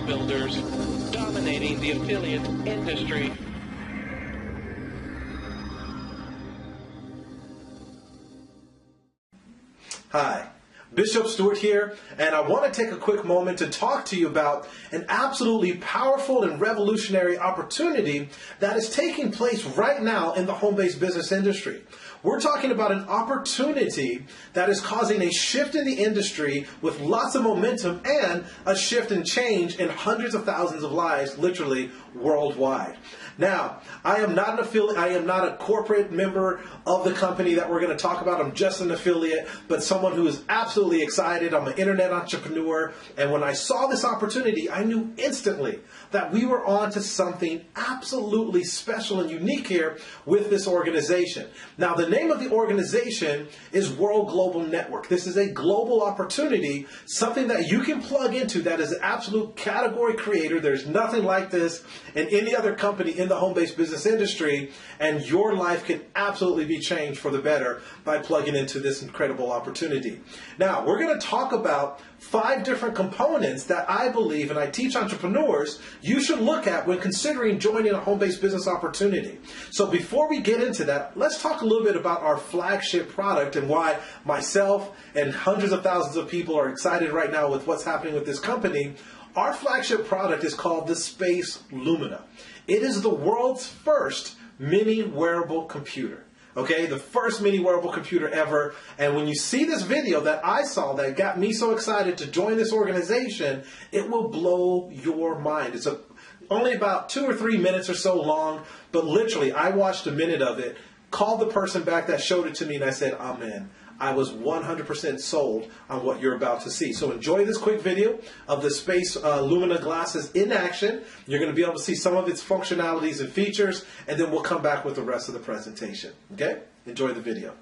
builders dominating the affiliate industry. Hi, Bishop Stewart here, and I want to take a quick moment to talk to you about an absolutely powerful and revolutionary opportunity that is taking place right now in the home-based business industry. We're talking about an opportunity that is causing a shift in the industry with lots of momentum and a shift and change in hundreds of thousands of lives, literally worldwide. Now, I am not an affiliate, I am not a corporate member of the company that we're going to talk about. I'm just an affiliate, but someone who is absolutely excited. I'm an internet entrepreneur, and when I saw this opportunity, I knew instantly that we were on to something absolutely special and unique here with this organization. Now, the name of the organization is World Global Network. This is a global opportunity, something that you can plug into that is an absolute category creator. There's nothing like this in any other company in the home-based business industry, and your life can absolutely be changed for the better by plugging into this incredible opportunity. Now, we're going to talk about 5 different components that I believe, and I teach entrepreneurs, you should look at when considering joining a home-based business opportunity. So before we get into that, let's talk a little bit about our flagship product and why myself and hundreds of thousands of people are excited right now with what's happening with this company. Our flagship product is called the Space Lumina. It is the world's first mini wearable computer. Okay, the first mini wearable computer ever. And when you see this video that I saw that got me so excited to join this organization, it will blow your mind. It's only about 2 or 3 minutes or so long, but literally I watched a minute of it, called the person back that showed it to me, and I said, amen. I was 100% sold on what you're about to see. So enjoy this quick video of the Space Lumina glasses in action. You're going to be able to see some of its functionalities and features, and then we'll come back with the rest of the presentation. Okay? Enjoy the video.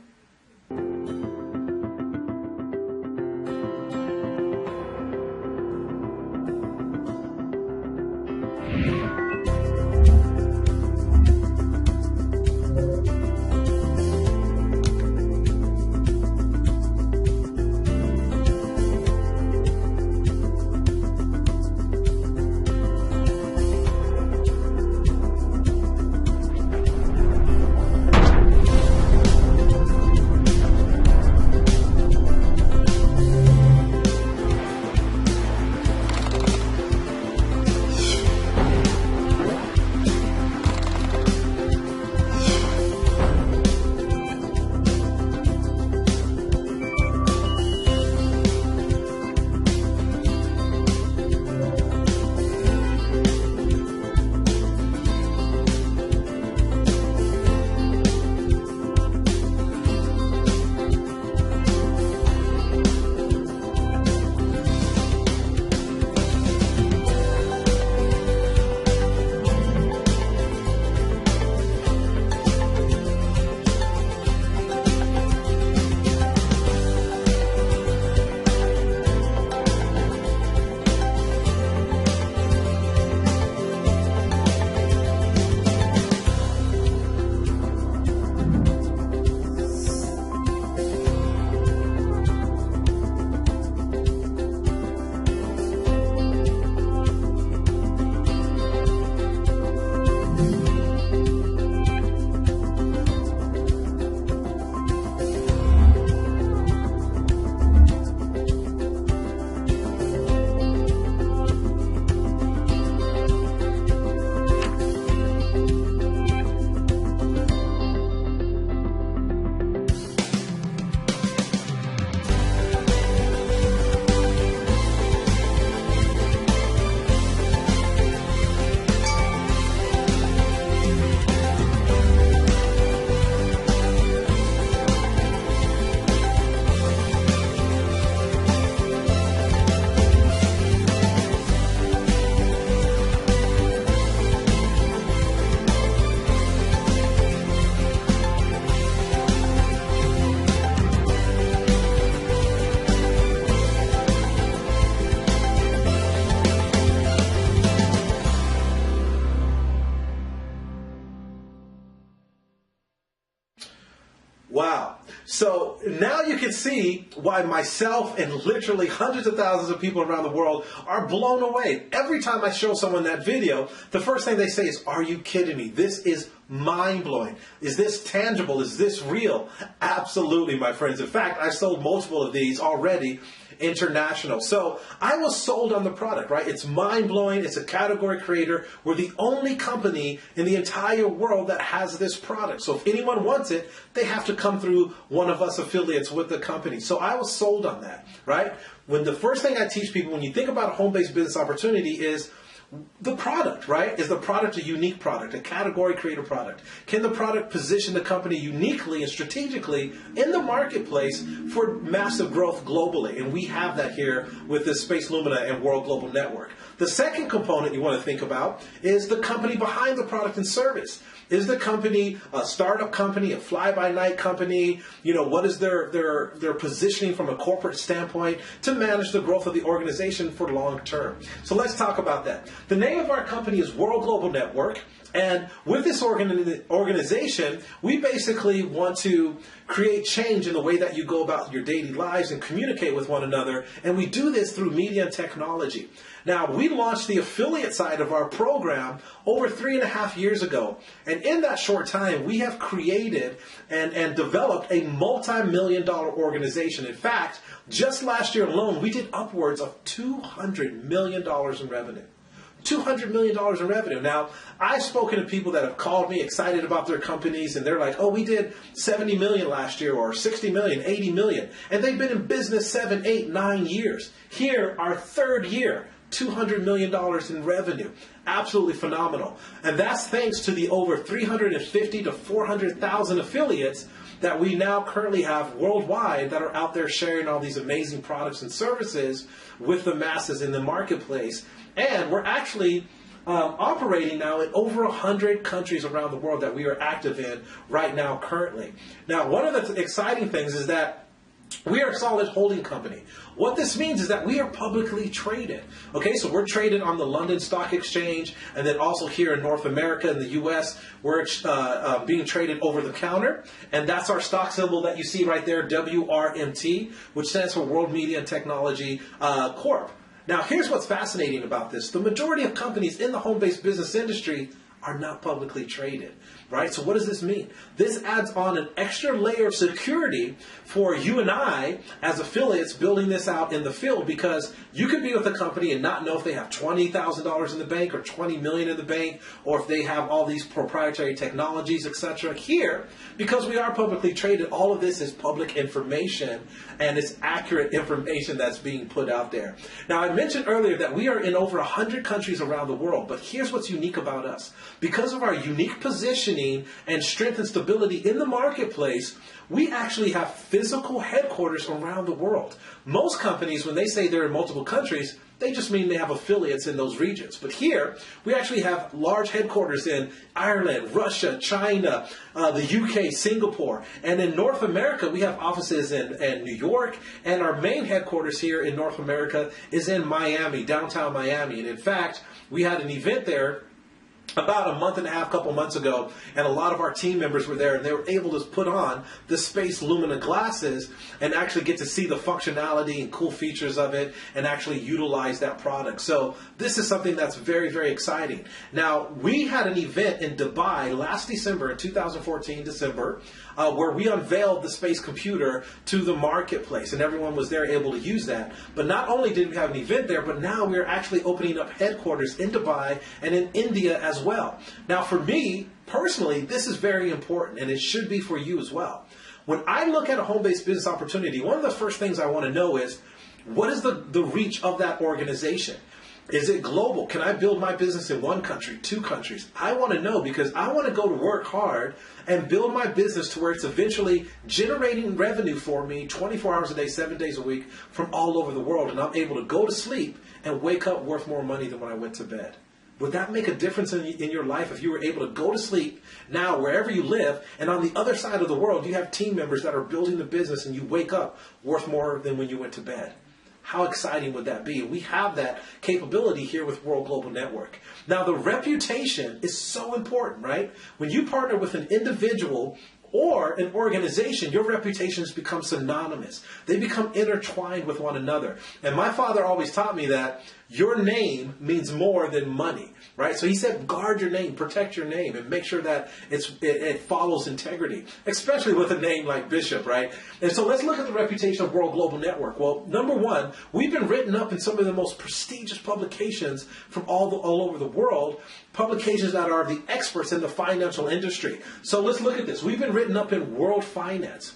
So now you can see why myself and literally hundreds of thousands of people around the world are blown away. Every time I show someone that video, the first thing they say is, "Are you kidding me? This is mind-blowing. Is this tangible? Is this real?" Absolutely, my friends. In fact, I sold multiple of these already international. So I was sold on the product, right? It's mind-blowing. It's a category creator. We're the only company in the entire world that has this product. So if anyone wants it, they have to come through one of us affiliates with the company. So I was sold on that, right? When the first thing I teach people when you think about a home-based business opportunity is the product, right? Is the product a unique product, a category creator product? Can the product position the company uniquely and strategically in the marketplace for massive growth globally? And we have that here with the Space Lumina and World Global Network. The second component you want to think about is the company behind the product and service. Is the company a startup company, a fly-by-night company? You know, what is their positioning from a corporate standpoint to manage the growth of the organization for long term? So let's talk about that. The name of our company is World Global Network. And with this organization, we basically want to create change in the way that you go about your daily lives and communicate with one another. And we do this through media and technology. Now, we launched the affiliate side of our program over 3.5 years ago. And in that short time, we have created and developed a multi-million-dollar organization. In fact, just last year alone, we did upwards of $200 million in revenue. $200 million in revenue. Now, I've spoken to people that have called me excited about their companies, and they're like, "Oh, we did 70 million last year, or 60 million, 80 million. And they've been in business 7, 8, 9 years. Here, our third year, $200 million in revenue. Absolutely phenomenal. And that's thanks to the over 350 to 400,000 affiliates that we now currently have worldwide that are out there sharing all these amazing products and services with the masses in the marketplace. And we're actually operating now in over 100 countries around the world that we are active in right now currently. Now, one of the exciting things is that we are a solid holding company. What this means is that we are publicly traded. Okay, so we're traded on the London Stock Exchange, and then also here in North America and the U.S., we're being traded over the counter, and that's our stock symbol that you see right there, WRMT, which stands for World Media and Technology Corp. Now, here's what's fascinating about this. The majority of companies in the home-based business industry are not publicly traded, right? So what does this mean? This adds on an extra layer of security for you and I as affiliates building this out in the field, because you could be with a company and not know if they have $20,000 in the bank or $20 million in the bank, or if they have all these proprietary technologies, etc. Here, because we are publicly traded, all of this is public information, and it's accurate information that's being put out there. Now, I mentioned earlier that we are in over 100 countries around the world, but here's what's unique about us. Because of our unique positioning and strength and stability in the marketplace, we actually have physical headquarters around the world. Most companies, when they say they're in multiple countries, they just mean they have affiliates in those regions. But here, we actually have large headquarters in Ireland, Russia, China, the UK, Singapore. And in North America, we have offices in New York. And our main headquarters here in North America is in Miami, downtown Miami. And in fact, we had an event there about a month and a half, couple months ago, and a lot of our team members were there, and they were able to put on the Space Lumina glasses and actually get to see the functionality and cool features of it and actually utilize that product. So this is something that's very, very exciting. Now, we had an event in Dubai last December, in 2014, December, where we unveiled the space computer to the marketplace, and everyone was there able to use that. But not only did we have an event there, but now we're actually opening up headquarters in Dubai and in India as well. Now, for me, personally, this is very important, and it should be for you as well. When I look at a home-based business opportunity, one of the first things I want to know is, what is the reach of that organization? Is it global? Can I build my business in 1 country, 2 countries? I want to know, because I want to go to work hard and build my business to where it's eventually generating revenue for me 24 hours a day, 7 days a week from all over the world. And I'm able to go to sleep and wake up worth more money than when I went to bed. Would that make a difference in your life if you were able to go to sleep now wherever you live, and on the other side of the world you have team members that are building the business and you wake up worth more than when you went to bed? How exciting would that be? We have that capability here with World Global Network. Now, the reputation is so important, right? When you partner with an individual or an organization, your reputations become synonymous. They become intertwined with one another. And my father always taught me that your name means more than money, right? So he said, guard your name, protect your name, and make sure that it follows integrity, especially with a name like Bishop, right? And so let's look at the reputation of World Global Network. Well, number one, we've been written up in some of the most prestigious publications from all over the world, publications that are the experts in the financial industry. So let's look at this. We've been written up in World Finance.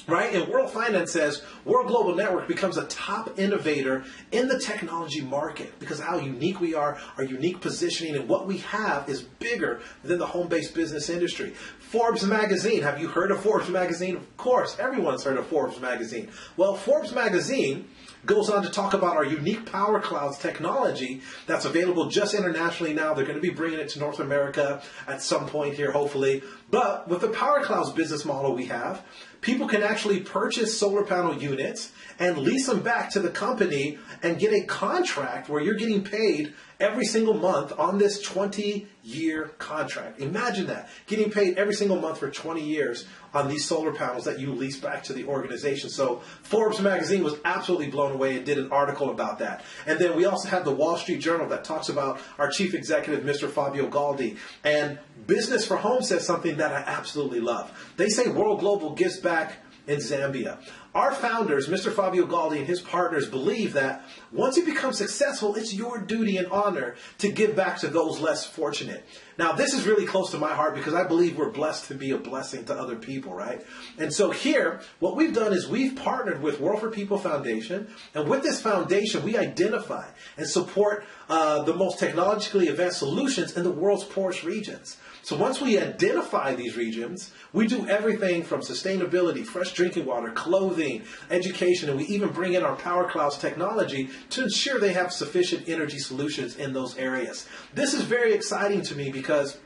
Right? And World Finance says World Global Network becomes a top innovator in the technology market because of how unique we are, our unique positioning, and what we have is bigger than the home-based business industry. Forbes magazine. Have you heard of Forbes magazine? Of course, everyone's heard of Forbes magazine. Well, Forbes magazine goes on to talk about our unique Power Clouds technology that's available just internationally now. They're going to be bringing it to North America at some point here, hopefully. But with the Power Clouds business model we have, people can actually purchase solar panel units and lease them back to the company and get a contract where you're getting paid every single month on this 20-year contract. Imagine that, getting paid every single month for 20 years on these solar panels that you lease back to the organization. So Forbes magazine was absolutely blown away and did an article about that. And then we also have the Wall Street Journal that talks about our chief executive, Mr. Fabio Galdi. And Business for Home says something that I absolutely love. They say World Global gives back in Zambia. Our founders, Mr. Fabio Galdi and his partners, believe that once you become successful, it's your duty and honor to give back to those less fortunate. Now, this is really close to my heart because I believe we're blessed to be a blessing to other people, right? And so here, what we've done is we've partnered with World for People Foundation, and with this foundation, we identify and support the most technologically advanced solutions in the world's poorest regions. So once we identify these regions, we do everything from sustainability, fresh drinking water, clothing, education, and we even bring in our Power Clouds technology to ensure they have sufficient energy solutions in those areas. This is very exciting to me because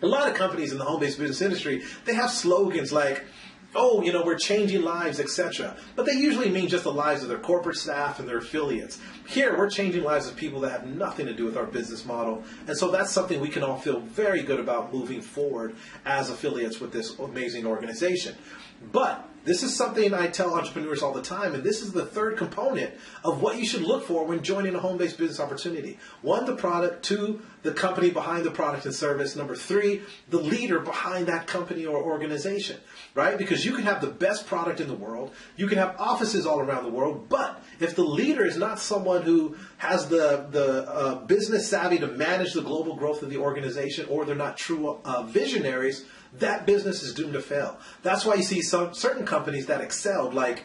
a lot of companies in the home-based business industry, they have slogans like, oh, you know, we're changing lives, etc. But they usually mean just the lives of their corporate staff and their affiliates. Here, we're changing lives of people that have nothing to do with our business model. And so that's something we can all feel very good about moving forward as affiliates with this amazing organization. But this is something I tell entrepreneurs all the time, and this is the third component of what you should look for when joining a home-based business opportunity. One, the product. Two, the company behind the product and service. Number three, the leader behind that company or organization, right? Because you can have the best product in the world, you can have offices all around the world, but if the leader is not someone who has the business savvy to manage the global growth of the organization, or they're not true visionaries, that business is doomed to fail. That's why you see certain companies that excelled, like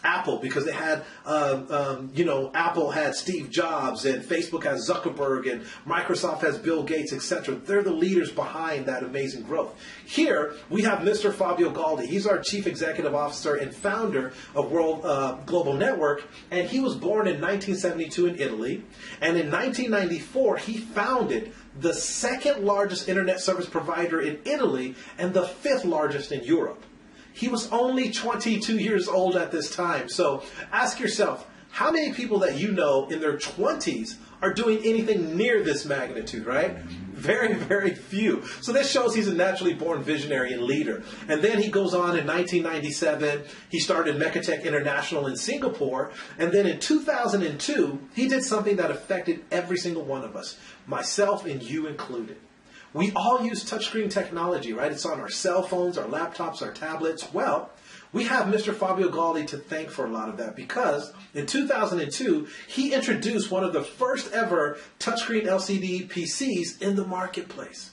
Apple, because they had, Apple had Steve Jobs, and Facebook has Zuckerberg, and Microsoft has Bill Gates, etc. They're the leaders behind that amazing growth. Here, we have Mr. Fabio Galdi. He's our Chief Executive Officer and founder of World Global Network, and he was born in 1972 in Italy, and in 1994, he founded the second largest internet service provider in Italy and the fifth largest in Europe. He was only 22 years old at this time. So ask yourself, how many people that you know in their 20s are doing anything near this magnitude, right? Very, very few. So this shows he's a naturally born visionary and leader. And then he goes on in 1997, he started Mecatech International in Singapore. And then in 2002, he did something that affected every single one of us, myself and you included. We all use touchscreen technology, right? It's on our cell phones, our laptops, our tablets. Well, we have Mr. Fabio Galdi to thank for a lot of that because in 2002, he introduced one of the first ever touchscreen LCD PCs in the marketplace.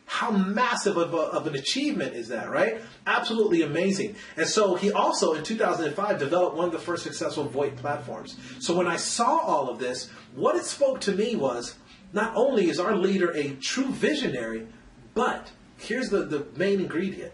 How massive of an achievement is that, right? Absolutely amazing. And so he also, in 2005, developed one of the first successful VoIP platforms. So when I saw all of this, what it spoke to me was, not only is our leader a true visionary, but here's the main ingredient.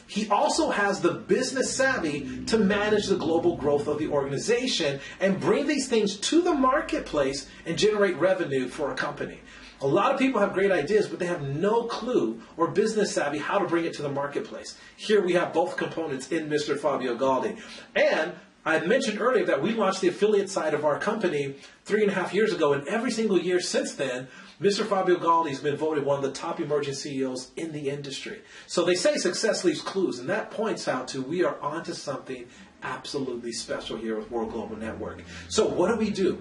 He also has the business savvy to manage the global growth of the organization and bring these things to the marketplace and generate revenue for a company. A lot of people have great ideas, but they have no clue or business savvy how to bring it to the marketplace. Here we have both components in Mr. Fabio Galdi. And I had mentioned earlier that we launched the affiliate side of our company 3.5 years ago, and every single year since then, Mr. Fabio Galdi has been voted one of the top emerging CEOs in the industry. So they say success leaves clues, and that points out to we are onto something absolutely special here with World Global Network. So what do?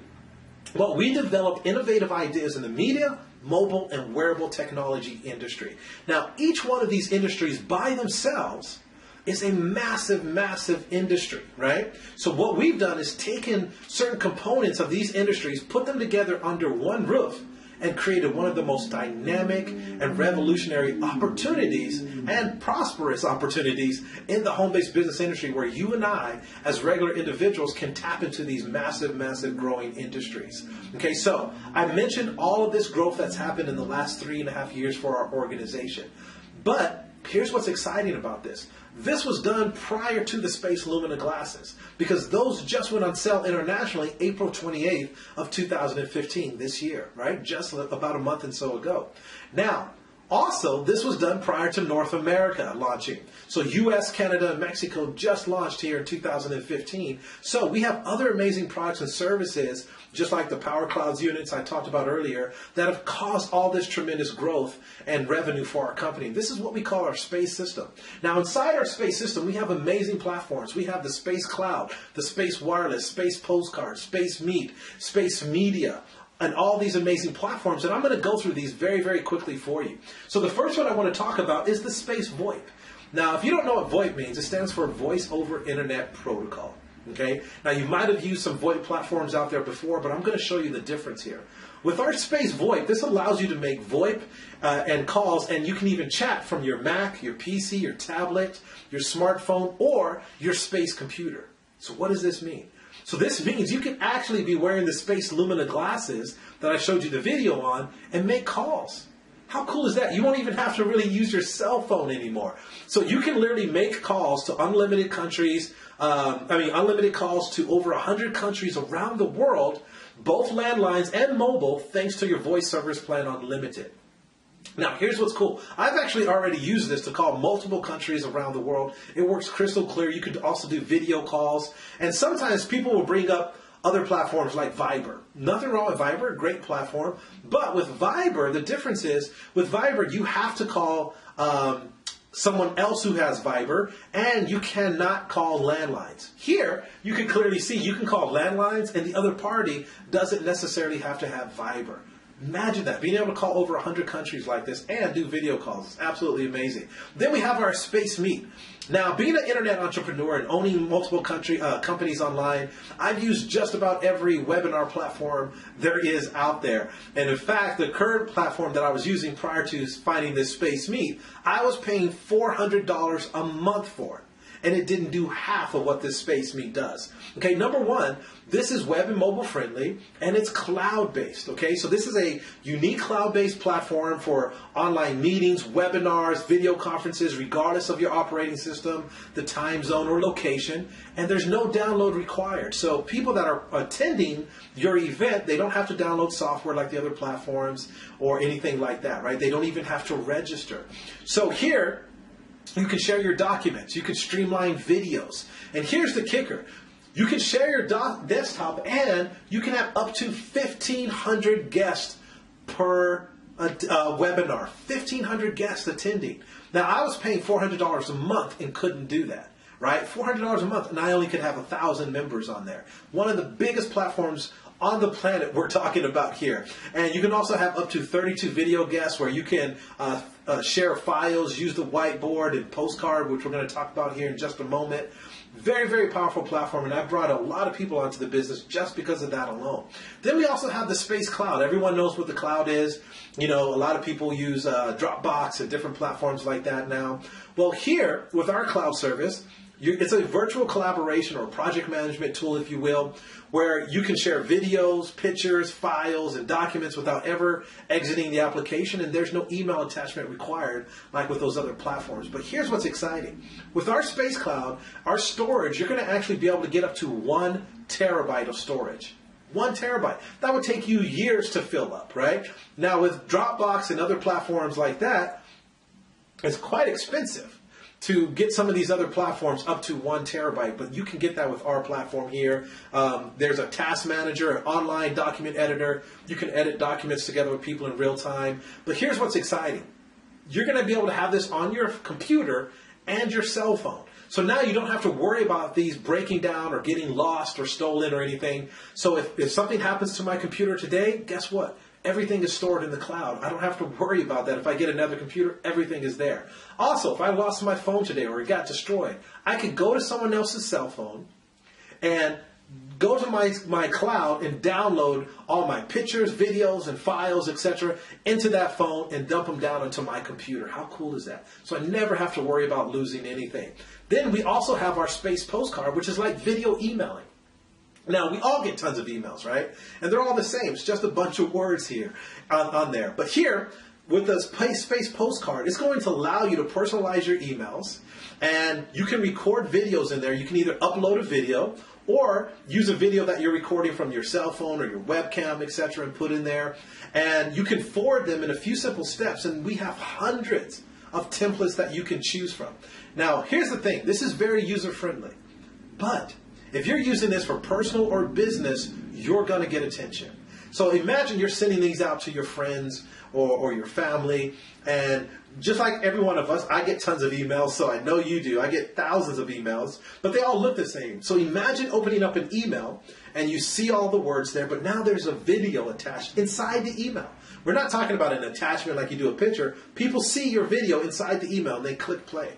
Well, we develop innovative ideas in the media, mobile, and wearable technology industry. Now, each one of these industries by themselves is a massive, massive industry, right? So what we've done is taken certain components of these industries, put them together under one roof, and created one of the most dynamic and revolutionary opportunities and prosperous opportunities in the home-based business industry, where you and I, as regular individuals, can tap into these massive, massive growing industries. Okay, so I mentioned all of this growth that's happened in the last 3.5 years for our organization. But here's what's exciting about this. This was done prior to the Space Lumina glasses, because those just went on sale internationally April 28th of 2015, this year, right? Just about a month and so ago. Now, also, this was done prior to North America launching. So US, Canada, and Mexico just launched here in 2015. So we have other amazing products and services, just like the Power Clouds units I talked about earlier, that have caused all this tremendous growth and revenue for our company. This is what we call our space system. Now, inside our space system, we have amazing platforms. We have the Space Cloud, the Space Wireless, Space Postcard, Space Meet, Space Media, and all these amazing platforms. And I'm going to go through these very, very quickly for you. So the first one I want to talk about is the Space VoIP. Now, if you don't know what VoIP means, it stands for Voice over Internet Protocol. Okay? Now, you might have used some VoIP platforms out there before, but I'm going to show you the difference here. With our Space VoIP, this allows you to make VoIP and calls, and you can even chat from your Mac, your PC, your tablet, your smartphone, or your space computer. So what does this mean? So this means you can actually be wearing the Space Lumina glasses that I showed you the video on and make calls. How cool is that? You won't even have to really use your cell phone anymore. So you can literally make calls to unlimited countries, unlimited calls to over 100 countries around the world, both landlines and mobile, thanks to your voice service plan unlimited. Now, here's what's cool. I've actually already used this to call multiple countries around the world. It works crystal clear. You could also do video calls. And sometimes people will bring up other platforms like Viber. Nothing wrong with Viber, great platform. But with Viber, the difference is, with Viber, you have to call someone else who has Viber, and you cannot call landlines. Here, you can clearly see you can call landlines, and the other party doesn't necessarily have to have Viber. Imagine that, being able to call over 100 countries like this and do video calls. It's absolutely amazing. Then we have our Space Meet. Now, being an internet entrepreneur and owning multiple companies online, I've used just about every webinar platform there is out there. And in fact, the current platform that I was using prior to finding this Space Meet, I was paying $400 a month for it. And it didn't do half of what this Space Meet does. Okay, number one, this is web and mobile friendly, and it's cloud-based. Okay, so this is a unique cloud-based platform for online meetings, webinars, video conferences, regardless of your operating system, the time zone, or location. And there's no download required. So people that are attending your event, they don't have to download software like the other platforms or anything like that, right? They don't even have to register. So here, you can share your documents. You can streamline videos. And here's the kicker. You can share your desktop, and you can have up to 1,500 guests per webinar. 1,500 guests attending. Now, I was paying $400 a month and couldn't do that, right? $400 a month, and I only could have 1,000 members on there. One of the biggest platforms on the planet we're talking about here. And you can also have up to 32 video guests where you can share files, use the whiteboard and postcard, which we're going to talk about here in just a moment. Very, very powerful platform, and I brought a lot of people onto the business just because of that alone. Then we also have the Space Cloud. Everyone knows what the cloud is. You know, a lot of people use Dropbox and different platforms like that now. Well, here, with our cloud service, it's a virtual collaboration or project management tool, if you will, where you can share videos, pictures, files, and documents without ever exiting the application, and there's no email attachment required like with those other platforms. But here's what's exciting. With our Space Cloud, our storage, you're going to actually be able to get up to 1 terabyte of storage. 1 terabyte. That would take you years to fill up, right? Now with Dropbox and other platforms like that, it's quite expensive. to get some of these other platforms up to 1 terabyte, but you can get that with our platform here. There's a task manager, an online document editor. You can edit documents together with people in real time. But here's what's exciting. You're going to be able to have this on your computer and your cell phone. So now you don't have to worry about these breaking down or getting lost or stolen or anything. So if something happens to my computer today, guess what? Everything is stored in the cloud. I don't have to worry about that. If I get another computer, everything is there. Also, if I lost my phone today or it got destroyed, I could go to someone else's cell phone and go to my cloud and download all my pictures, videos, and files, etc. into that phone and dump them down onto my computer. How cool is that? So I never have to worry about losing anything. Then we also have our space postcard, which is like video emailing. Now, we all get tons of emails, right? And they're all the same. It's just a bunch of words here on there. But here, with the space postcard, it's going to allow you to personalize your emails. And you can record videos in there. You can either upload a video or use a video that you're recording from your cell phone or your webcam, etc., and put in there. And you can forward them in a few simple steps. And we have hundreds of templates that you can choose from. Now, here's the thing. This is very user-friendly. But if you're using this for personal or business, you're going to get attention. So imagine you're sending these out to your friends or your family, and just like every one of us, I get tons of emails, so I know you do. I get thousands of emails, but they all look the same. So imagine opening up an email, and you see all the words there, but now there's a video attached inside the email. We're not talking about an attachment like you do a picture. People see your video inside the email, and they click play.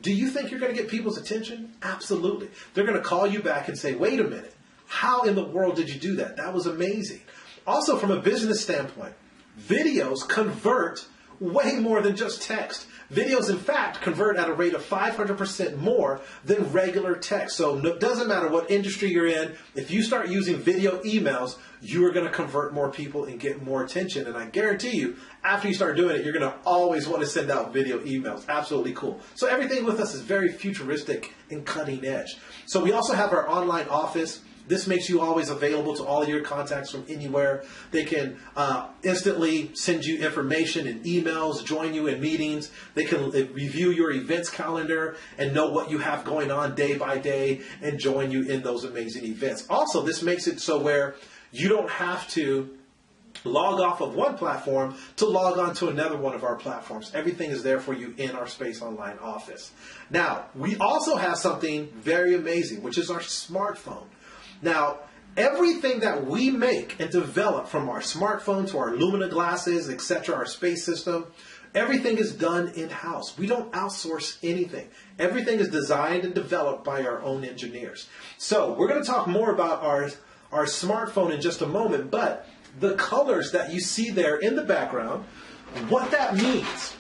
Do you think you're going to get people's attention? Absolutely. They're going to call you back and say, wait a minute, how in the world did you do that? That was amazing. Also, from a business standpoint, videos convert way more than just text. Videos, in fact, convert at a rate of 500% more than regular text. So it doesn't matter what industry you're in. If you start using video emails, you are going to convert more people and get more attention. And I guarantee you, after you start doing it, you're going to always want to send out video emails. Absolutely cool. So everything with us is very futuristic and cutting edge. So we also have our online office. This makes you always available to all of your contacts from anywhere. They can instantly send you information in emails, join you in meetings. They can review your events calendar and know what you have going on day by day and join you in those amazing events. Also, this makes it so where you don't have to log off of one platform to log on to another one of our platforms. Everything is there for you in our Space Online office. Now, we also have something very amazing, which is our smartphone. Now, everything that we make and develop, from our smartphone to our Lumina glasses, etc., our space system, everything is done in-house. We don't outsource anything. Everything is designed and developed by our own engineers. So we're going to talk more about our smartphone in just a moment, but the colors that you see there in the background, what that means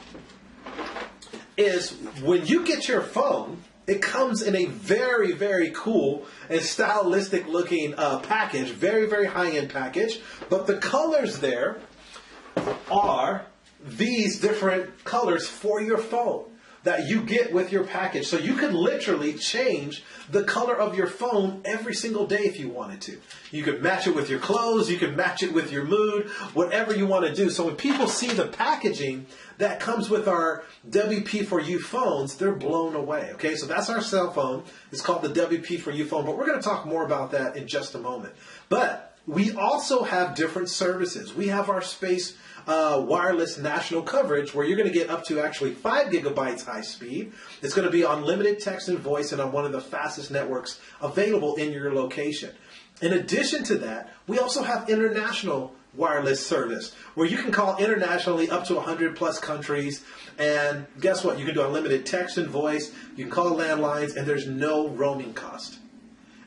is when you get your phone, it comes in a very, very cool and stylistic looking package, very, very high-end package. But the colors there are these different colors for your phone that you get with your package. So you could literally change the color of your phone every single day if you wanted to. You could match it with your clothes, you could match it with your mood, whatever you want to do. So when people see the packaging that comes with our WP4U phones, they're blown away. Okay, so that's our cell phone. It's called the WP4U phone, but we're going to talk more about that in just a moment. But we also have different services. We have our space wireless national coverage, where you're going to get up to actually 5 gigabytes high speed. It's going to be unlimited text and voice and on one of the fastest networks available in your location. In addition to that, we also have international wireless service, where you can call internationally up to 100 plus countries. And guess what? You can do unlimited text and voice. You can call landlines, and there's no roaming cost.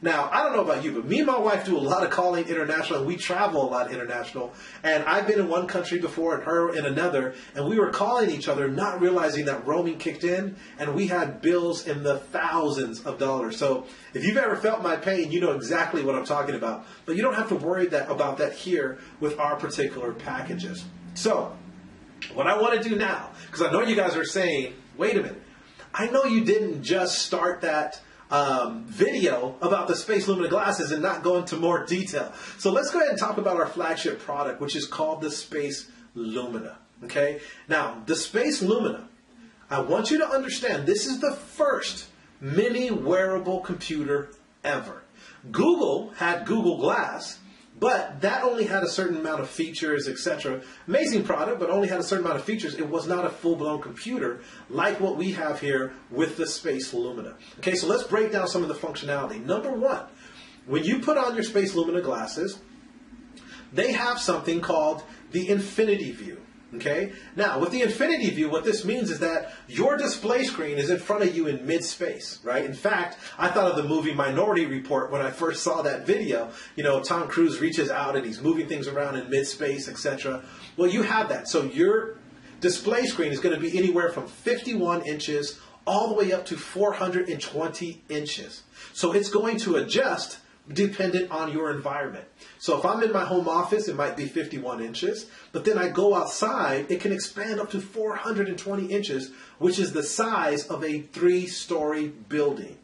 Now, I don't know about you, but me and my wife do a lot of calling international, and we travel a lot international. And I've been in one country before and her in another, and we were calling each other, not realizing that roaming kicked in, and we had bills in the thousands of dollars. So if you've ever felt my pain, you know exactly what I'm talking about. But you don't have to worry about that here with our particular packages. So what I want to do now, because I know you guys are saying, wait a minute, I know you didn't just start that video about the Space Lumina glasses and not go into more detail. So let's go ahead and talk about our flagship product, which is called the Space Lumina. Okay, now the Space Lumina, I want you to understand this is the first mini wearable computer ever. Google had Google Glass, but that only had a certain amount of features, etc. Amazing product, but only had a certain amount of features. It was not a full-blown computer like what we have here with the Space Lumina. Okay, so let's break down some of the functionality. Number one, when you put on your Space Lumina glasses, they have something called the Infinity View. Okay? Now, with the Infinity View, what this means is that your display screen is in front of you in mid-space, right? In fact, I thought of the movie Minority Report when I first saw that video. You know, Tom Cruise reaches out and he's moving things around in mid-space, etc. Well, you have that. So your display screen is going to be anywhere from 51 inches all the way up to 420 inches. So it's going to adjust dependent on your environment. So if I'm in my home office, it might be 51 inches, but then I go outside, it can expand up to 420 inches, which is the size of a 3-story building.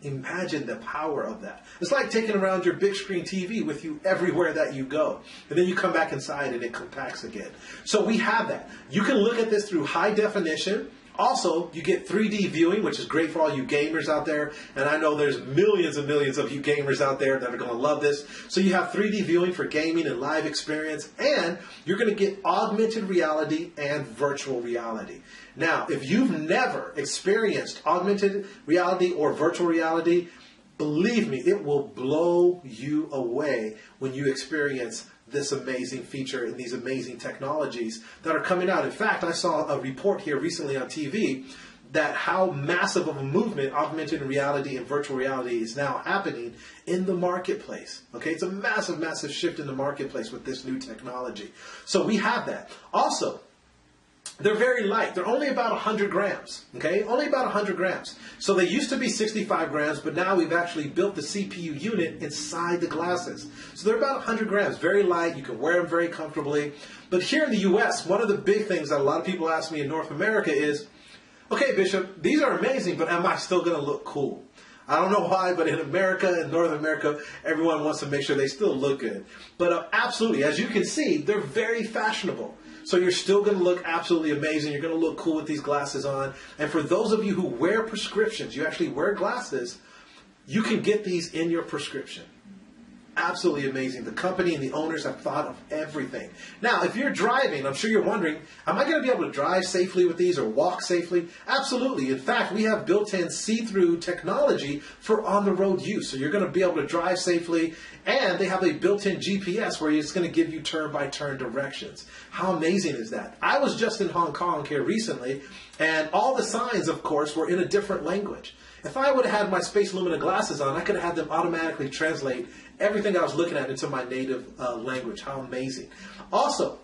Imagine the power of that. It's like taking around your big screen TV with you everywhere that you go. And then you come back inside and it compacts again. So we have that. You can look at this through high definition. Also, you get 3D viewing, which is great for all you gamers out there. And I know there's millions and millions of you gamers out there that are going to love this. So you have 3D viewing for gaming and live experience. And you're going to get augmented reality and virtual reality. Now, if you've never experienced augmented reality or virtual reality, believe me, it will blow you away when you experience this amazing feature and these amazing technologies that are coming out. In fact, I saw a report here recently on TV that how massive of a movement augmented reality and virtual reality is now happening in the marketplace. Okay, it's a massive, massive shift in the marketplace with this new technology. So we have that. Also, they're very light. They're only about 100 grams, okay? Only about 100 grams. So they used to be 65 grams, but now we've actually built the CPU unit inside the glasses. So they're about 100 grams, very light. You can wear them very comfortably. But here in the U.S., one of the big things that a lot of people ask me in North America is, okay, Bishop, these are amazing, but am I still going to look cool? I don't know why, but in America, in North America, everyone wants to make sure they still look good. But absolutely, as you can see, they're very fashionable. So you're still going to look absolutely amazing. You're going to look cool with these glasses on. And for those of you who wear prescriptions, you actually wear glasses, you can get these in your prescription. Absolutely amazing. The company and the owners have thought of everything. Now, if you're driving, I'm sure you're wondering, am I going to be able to drive safely with these or walk safely? Absolutely. In fact, we have built-in see-through technology for on-the-road use. So you're going to be able to drive safely, and they have a built-in GPS where it's going to give you turn-by-turn directions. How amazing is that? I was just in Hong Kong here recently, and all the signs, of course, were in a different language. If I would have had my Space Lumina glasses on, I could have had them automatically translate everything I was looking at into my native language. How amazing. Also,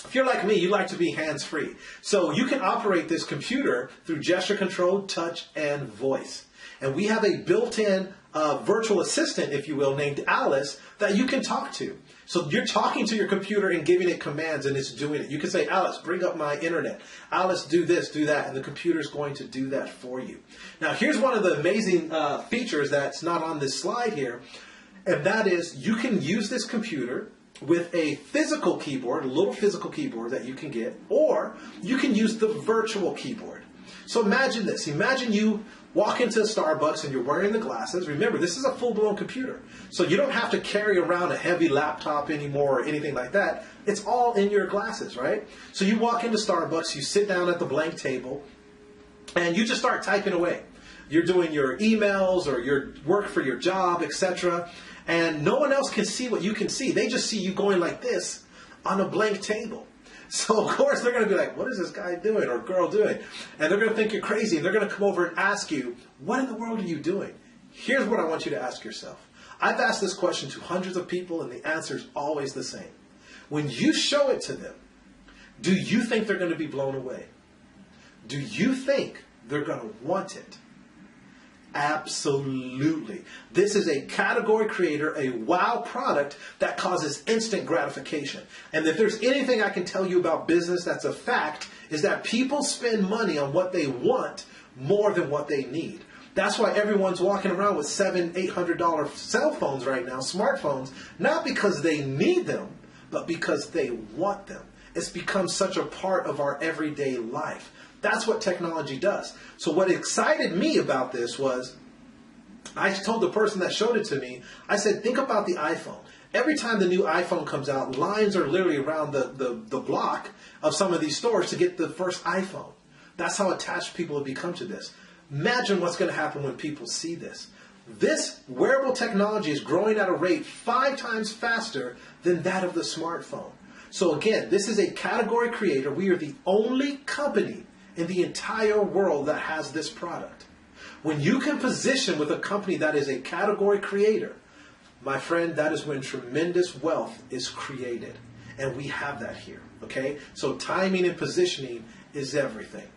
if you're like me, you like to be hands-free. So you can operate this computer through gesture control, touch, and voice. And we have a built-in virtual assistant, if you will, named Alice, that you can talk to. So you're talking to your computer and giving it commands, and it's doing it. You can say, Alice, bring up my internet. Alice, do this, do that, and the computer's going to do that for you. Now, here's one of the amazing features that's not on this slide here, and that is you can use this computer with a physical keyboard, a little physical keyboard that you can get, or you can use the virtual keyboard. So imagine this. Imagine you walk into Starbucks and you're wearing the glasses. Remember, this is a full-blown computer. So you don't have to carry around a heavy laptop anymore or anything like that. It's all in your glasses, right? So you walk into Starbucks, you sit down at the blank table, and you just start typing away. You're doing your emails or your work for your job, etc. And no one else can see what you can see. They just see you going like this on a blank table. So, of course, they're going to be like, what is this guy doing or girl doing? And they're going to think you're crazy. And they're going to come over and ask you, what in the world are you doing? Here's what I want you to ask yourself. I've asked this question to hundreds of people, and the answer is always the same. When you show it to them, do you think they're going to be blown away? Do you think they're going to want it? Absolutely. This is a category creator, a wow product that causes instant gratification. And if there's anything I can tell you about business that's a fact, is that people spend money on what they want more than what they need. That's why everyone's walking around with $700, $800 cell phones right now, smartphones, not because they need them, but because they want them. It's become such a part of our everyday life. That's what technology does. So what excited me about this was, I told the person that showed it to me, I said, think about the iPhone. Every time the new iPhone comes out, lines are literally around the block of some of these stores to get the first iPhone. That's how attached people have become to this. Imagine what's going to happen when people see this. This wearable technology is growing at a rate 5 times faster than that of the smartphone. So again, this is a category creator. We are the only company in the entire world that has this product. When you can position with a company that is a category creator, my friend, that is when tremendous wealth is created. And we have that here, okay? So timing and positioning is everything.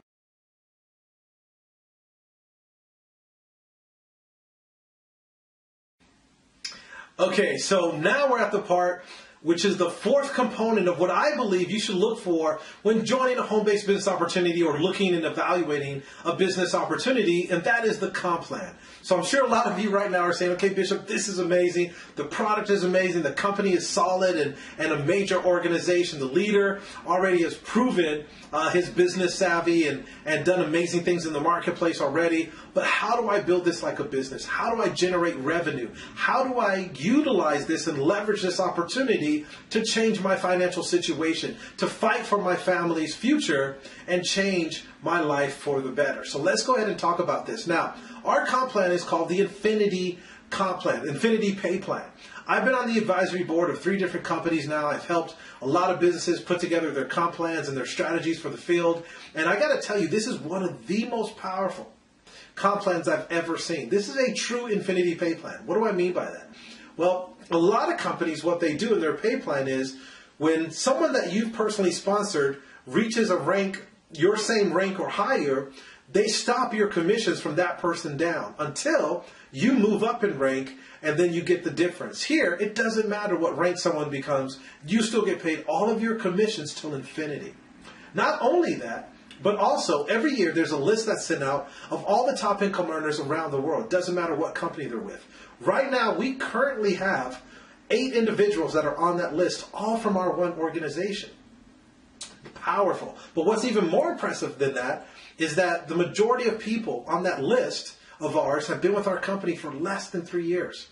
Okay, so now we're at the part which is the 4th component of what I believe you should look for when joining a home-based business opportunity or looking and evaluating a business opportunity, and that is the comp plan. So I'm sure a lot of you right now are saying, okay, Bishop, this is amazing. The product is amazing. The company is solid and a major organization. The leader already has proven his business savvy and done amazing things in the marketplace already. But how do I build this like a business? How do I generate revenue? How do I utilize this and leverage this opportunity to change my financial situation, to fight for my family's future and change my life for the better? So let's go ahead and talk about this. Now, our comp plan is called the Infinity Comp Plan, Infinity Pay Plan. I've been on the advisory board of 3 different companies now. I've helped a lot of businesses put together their comp plans and their strategies for the field. And I got to tell you, this is one of the most powerful comp plans I've ever seen. This is a true Infinity Pay Plan. What do I mean by that? Well, a lot of companies, what they do in their pay plan is when someone that you've personally sponsored reaches a rank, your same rank or higher, they stop your commissions from that person down until you move up in rank, and then you get the difference. Here, it doesn't matter what rank someone becomes, you still get paid all of your commissions till infinity. Not only that, but also every year there's a list that's sent out of all the top income earners around the world. Doesn't matter what company they're with. Right now, we currently have 8 individuals that are on that list, all from our one organization. Powerful. But what's even more impressive than that is that the majority of people on that list of ours have been with our company for less than 3 years.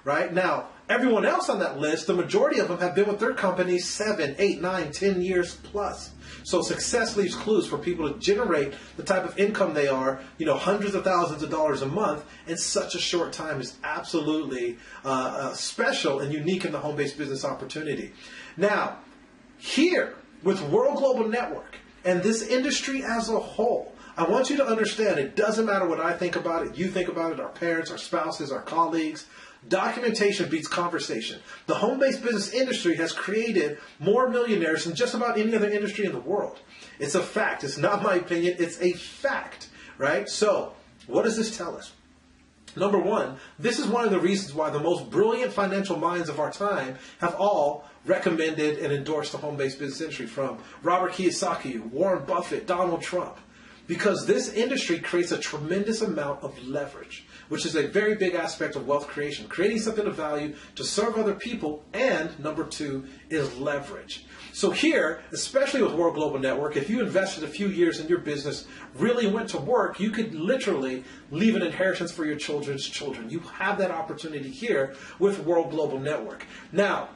Right? Now, everyone else on that list, the majority of them have been with their companies 7, 8, 9, 10 years plus. So success leaves clues for people to generate the type of income they are, hundreds of thousands of dollars a month in such a short time is absolutely special and unique in the home-based business opportunity. Now, here with World Global Network and this industry as a whole, I want you to understand it doesn't matter what I think about it, you think about it, our parents, our spouses, our colleagues. Documentation beats conversation. The home-based business industry has created more millionaires than just about any other industry in the world. It's a fact. It's not my opinion. It's a fact, right? So what does this tell us? Number one, this is one of the reasons why the most brilliant financial minds of our time have all recommended and endorsed the home-based business industry, from Robert Kiyosaki, Warren Buffett, Donald Trump. Because this industry creates a tremendous amount of leverage, which is a very big aspect of wealth creation, creating something of value to serve other people, and number 2 is leverage. So here, especially with World Global Network, if you invested a few years in your business, really went to work, you could literally leave an inheritance for your children's children. You have that opportunity here with World Global Network. Now,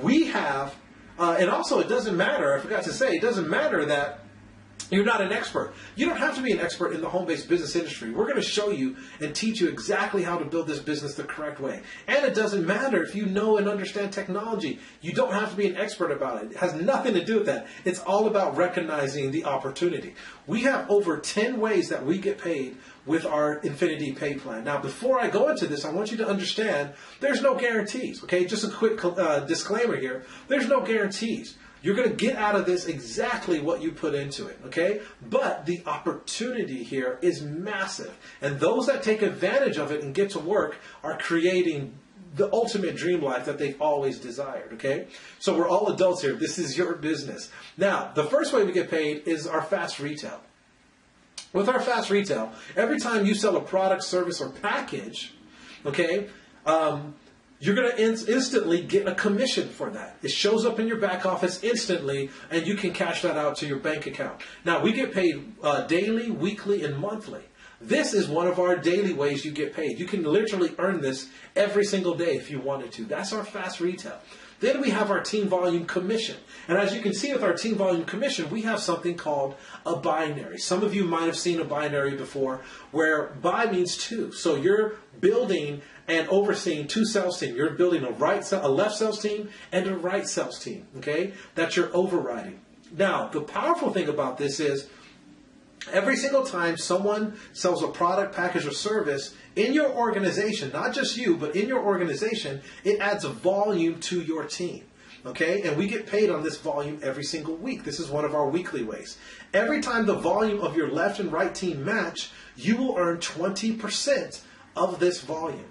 we have, and also it doesn't matter, I forgot to say, it doesn't matter that you're not an expert. You don't have to be an expert in the home-based business industry. We're going to show you and teach you exactly how to build this business the correct way. And it doesn't matter if you know and understand technology. You don't have to be an expert about it. It has nothing to do with that. It's all about recognizing the opportunity. We have over 10 ways that we get paid with our Infinity Pay Plan. Now, before I go into this, I want you to understand there's no guarantees, okay? Just a quick disclaimer here. There's no guarantees. You're going to get out of this exactly what you put into it, okay? But the opportunity here is massive. And those that take advantage of it and get to work are creating the ultimate dream life that they've always desired, okay? So we're all adults here. This is your business. Now, the first way we get paid is our fast retail. With our fast retail, every time you sell a product, service, or package, okay, you're going to instantly get a commission for that. It shows up in your back office instantly, and you can cash that out to your bank account. Now, we get paid daily, weekly, and monthly. This is one of our daily ways you get paid. You can literally earn this every single day if you wanted to. That's our fast retail. Then we have our team volume commission. And as you can see with our team volume commission, we have something called a binary. Some of you might have seen a binary before where bi means two. So you're building and overseeing two sales teams. You're building a left sales team and a right sales team, okay? That you're overriding. Now, the powerful thing about this is every single time someone sells a product, package, or service in your organization, not just you, but in your organization, it adds a volume to your team. Okay, and we get paid on this volume every single week. This is one of our weekly ways. Every time the volume of your left and right team match, you will earn 20% of this volume.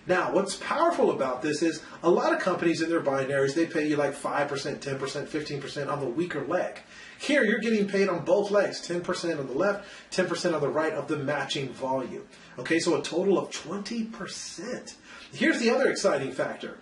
Now, what's powerful about this is a lot of companies in their binaries, they pay you like 5%, 10%, 15% on the weaker leg. Here, you're getting paid on both legs, 10% on the left, 10% on the right of the matching volume. Okay, so a total of 20%. Here's the other exciting factor.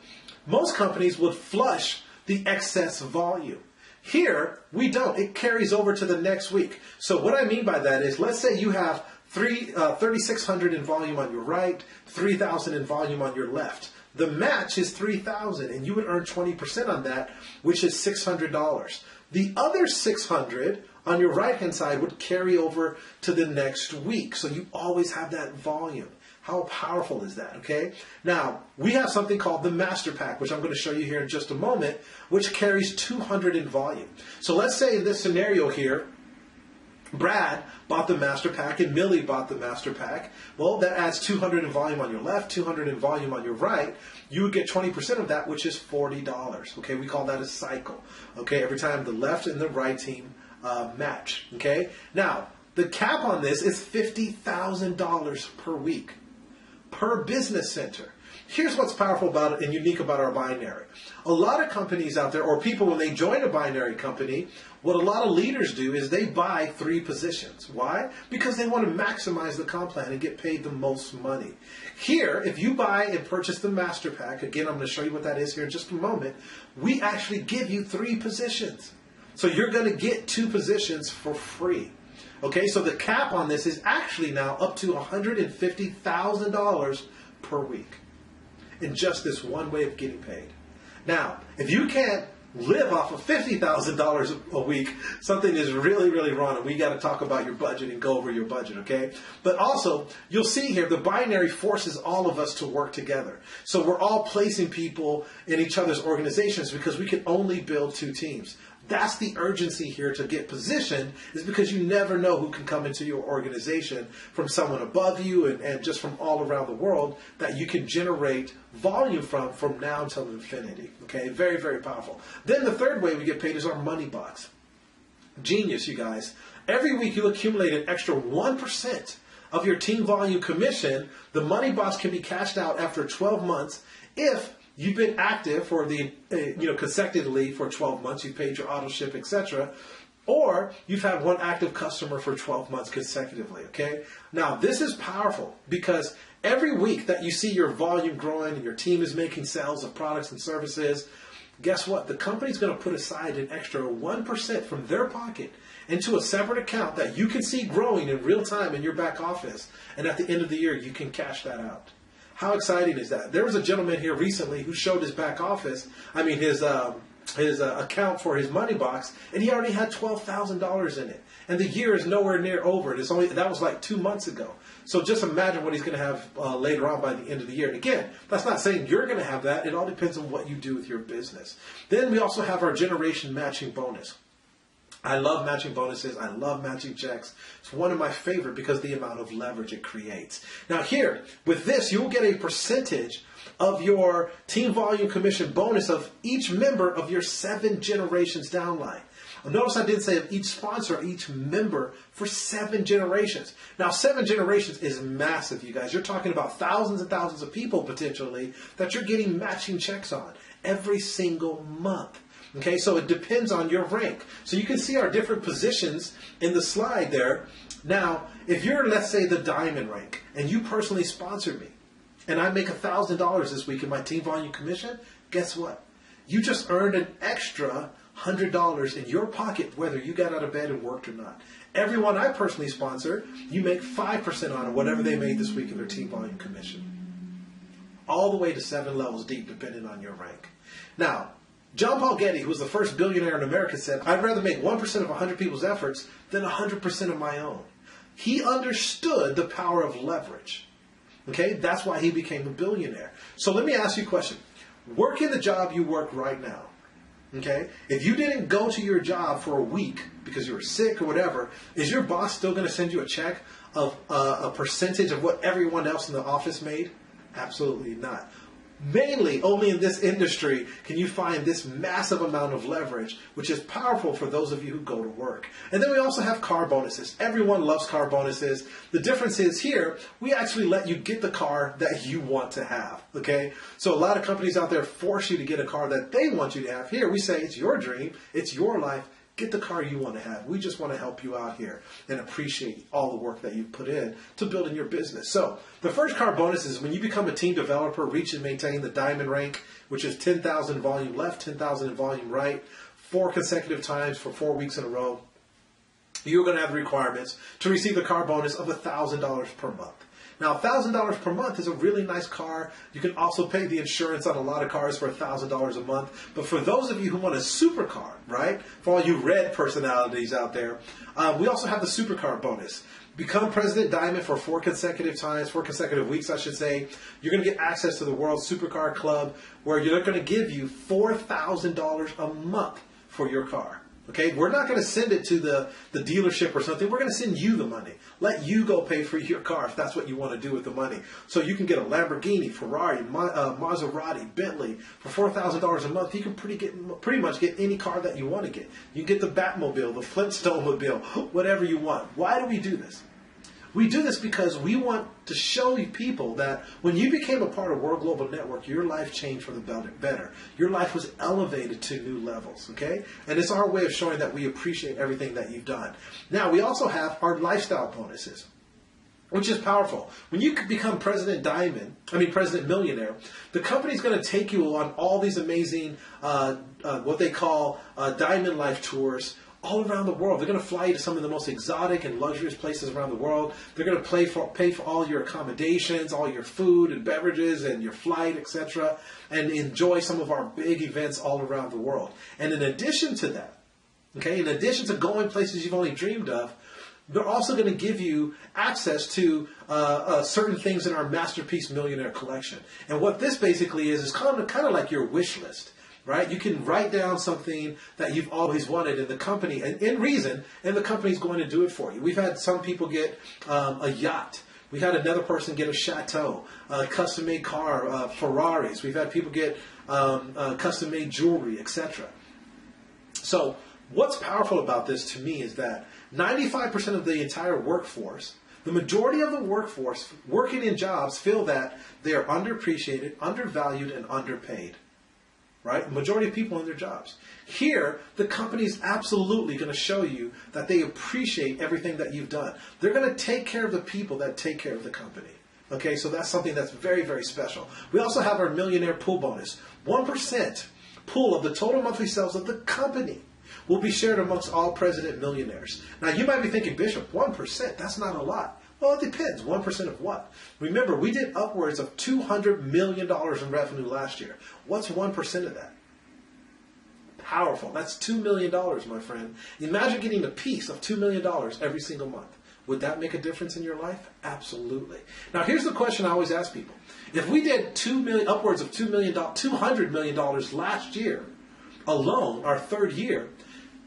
Most companies would flush the excess volume. Here, we don't. It carries over to the next week. So what I mean by that is, let's say you have 3,600 in volume on your right, 3,000 in volume on your left. The match is 3,000, and you would earn 20% on that, which is $600. The other 600 on your right-hand side would carry over to the next week. So you always have that volume. How powerful is that, okay? Now, we have something called the Master Pack, which I'm going to show you here in just a moment, which carries 200 in volume. So let's say in this scenario here, Brad bought the Master Pack and Millie bought the Master Pack. Well, that adds 200 in volume on your left, 200 in volume on your right. You would get 20% of that, which is $40. Okay, we call that a cycle. Okay, every time the left and the right team match. Okay, now the cap on this is $50,000 per week per business center. Here's what's powerful about it and unique about our binary. A lot of companies out there, or people when they join a binary company, what a lot of leaders do is they buy 3 positions. Why? Because they want to maximize the comp plan and get paid the most money. Here, if you buy and purchase the Master Pack, again, I'm going to show you what that is here in just a moment, we actually give you 3 positions. So you're going to get 2 positions for free. Okay, so the cap on this is actually now up to $150,000 per week in just this one way of getting paid. Now, if you can't live off of $50,000 a week, something is really, really wrong, and we got to talk about your budget and go over your budget, okay? But also, you'll see here, the binary forces all of us to work together. So we're all placing people in each other's organizations because we can only build 2 teams. That's the urgency here to get positioned, is because you never know who can come into your organization from someone above you and just from all around the world that you can generate volume from now until infinity. Okay, very, very powerful. Then the third way we get paid is our money box. Genius, you guys. Every week you accumulate an extra 1% of your team volume commission. The money box can be cashed out after 12 months if you've been active for the consecutively for 12 months. You've paid your auto ship, etc. Or you've had one active customer for 12 months consecutively. Okay. Now this is powerful because every week that you see your volume growing and your team is making sales of products and services, guess what? The company's going to put aside an extra 1% from their pocket into a separate account that you can see growing in real time in your back office. And at the end of the year, you can cash that out. How exciting is that? There was a gentleman here recently who showed his back office, his account for his money box, and he already had $12,000 in it. And the year is nowhere near over. That was like 2 months ago. So just imagine what he's going to have later on by the end of the year. And again, that's not saying you're going to have that. It all depends on what you do with your business. Then we also have our generation matching bonus. I love matching bonuses. I love matching checks. It's one of my favorite because of the amount of leverage it creates. Now here, with this, you'll get a percentage of your team volume commission bonus of each member of your 7 generations downline. Notice I didn't say of each sponsor, each member for 7 generations. Now 7 generations is massive, you guys. You're talking about thousands and thousands of people potentially that you're getting matching checks on every single month. Okay, so it depends on your rank. So you can see our different positions in the slide there. Now, if you're, let's say, the diamond rank, and you personally sponsored me, and I make $1,000 this week in my team volume commission, guess what? You just earned an extra $100 in your pocket, whether you got out of bed and worked or not. Everyone I personally sponsor, you make 5% on whatever they made this week in their team volume commission. All the way to 7 levels deep, depending on your rank. Now, John Paul Getty, who was the first billionaire in America, said, I'd rather make 1% of 100 people's efforts than 100% of my own. He understood the power of leverage. Okay, that's why he became a billionaire. So let me ask you a question. Work in the job you work right now. Okay, if you didn't go to your job for a week because you were sick or whatever, is your boss still going to send you a check of a percentage of what everyone else in the office made? Absolutely not. Mainly, only in this industry can you find this massive amount of leverage, which is powerful for those of you who go to work. And then we also have car bonuses. Everyone loves car bonuses. The difference is here, we actually let you get the car that you want to have, okay? So a lot of companies out there force you to get a car that they want you to have. Here, we say it's your dream, it's your life. Get the car you want to have. We just want to help you out here and appreciate all the work that you've put in to building your business. So the first car bonus is when you become a team developer, reach and maintain the diamond rank, which is 10,000 volume left, 10,000 in volume right, 4 consecutive times for 4 weeks in a row. You're going to have the requirements to receive the car bonus of $1,000 per month. Now, $1,000 per month is a really nice car. You can also pay the insurance on a lot of cars for $1,000 a month. But for those of you who want a supercar, right, for all you red personalities out there, we also have the supercar bonus. Become President Diamond for 4 consecutive times, 4 consecutive weeks, I should say. You're going to get access to the World Supercar Club, where they're going to give you $4,000 a month for your car. Okay, we're not going to send it to the dealership or something. We're going to send you the money. Let you go pay for your car if that's what you want to do with the money. So you can get a Lamborghini, Ferrari, Maserati, Bentley for $4,000 a month. You can pretty much get any car that you want to get. You can get the Batmobile, the Flintstone-mobile, whatever you want. Why do we do this? We do this because we want to show you people that when you became a part of World Global Network, your life changed for the better. Your life was elevated to new levels, okay? And it's our way of showing that we appreciate everything that you've done. Now, we also have our lifestyle bonuses, which is powerful. When you become President Millionaire, the company's going to take you on all these amazing, what they call Diamond Life tours, all around the world. They're going to fly you to some of the most exotic and luxurious places around the world. They're going to pay for all your accommodations, all your food and beverages and your flight, etc., and enjoy some of our big events all around the world. And in addition to that, okay, in addition to going places you've only dreamed of, they're also going to give you access to certain things in our Masterpiece Millionaire collection. And what this basically is kind of like your wish list. Right? You can write down something that you've always wanted in the company, and in reason, and the company's going to do it for you. We've had some people get a yacht. We had another person get a chateau, a custom-made car, Ferraris. We've had people get custom-made jewelry, etc. So what's powerful about this to me is that 95% of the entire workforce, the majority of the workforce working in jobs, feel that they are underappreciated, undervalued, and underpaid. Right? The majority of people in their jobs. Here, the company is absolutely going to show you that they appreciate everything that you've done. They're going to take care of the people that take care of the company. Okay, so that's something that's very, very special. We also have our millionaire pool bonus. 1% pool of the total monthly sales of the company will be shared amongst all president millionaires. Now, you might be thinking, Bishop, 1%, that's not a lot. Well, it depends. 1% of what? Remember, we did upwards of $200 million in revenue last year. What's 1% of that? Powerful. That's $2 million, my friend. Imagine getting a piece of $2 million every single month. Would that make a difference in your life? Absolutely. Now, here's the question I always ask people. If we did upwards of $200 million last year alone, our third year,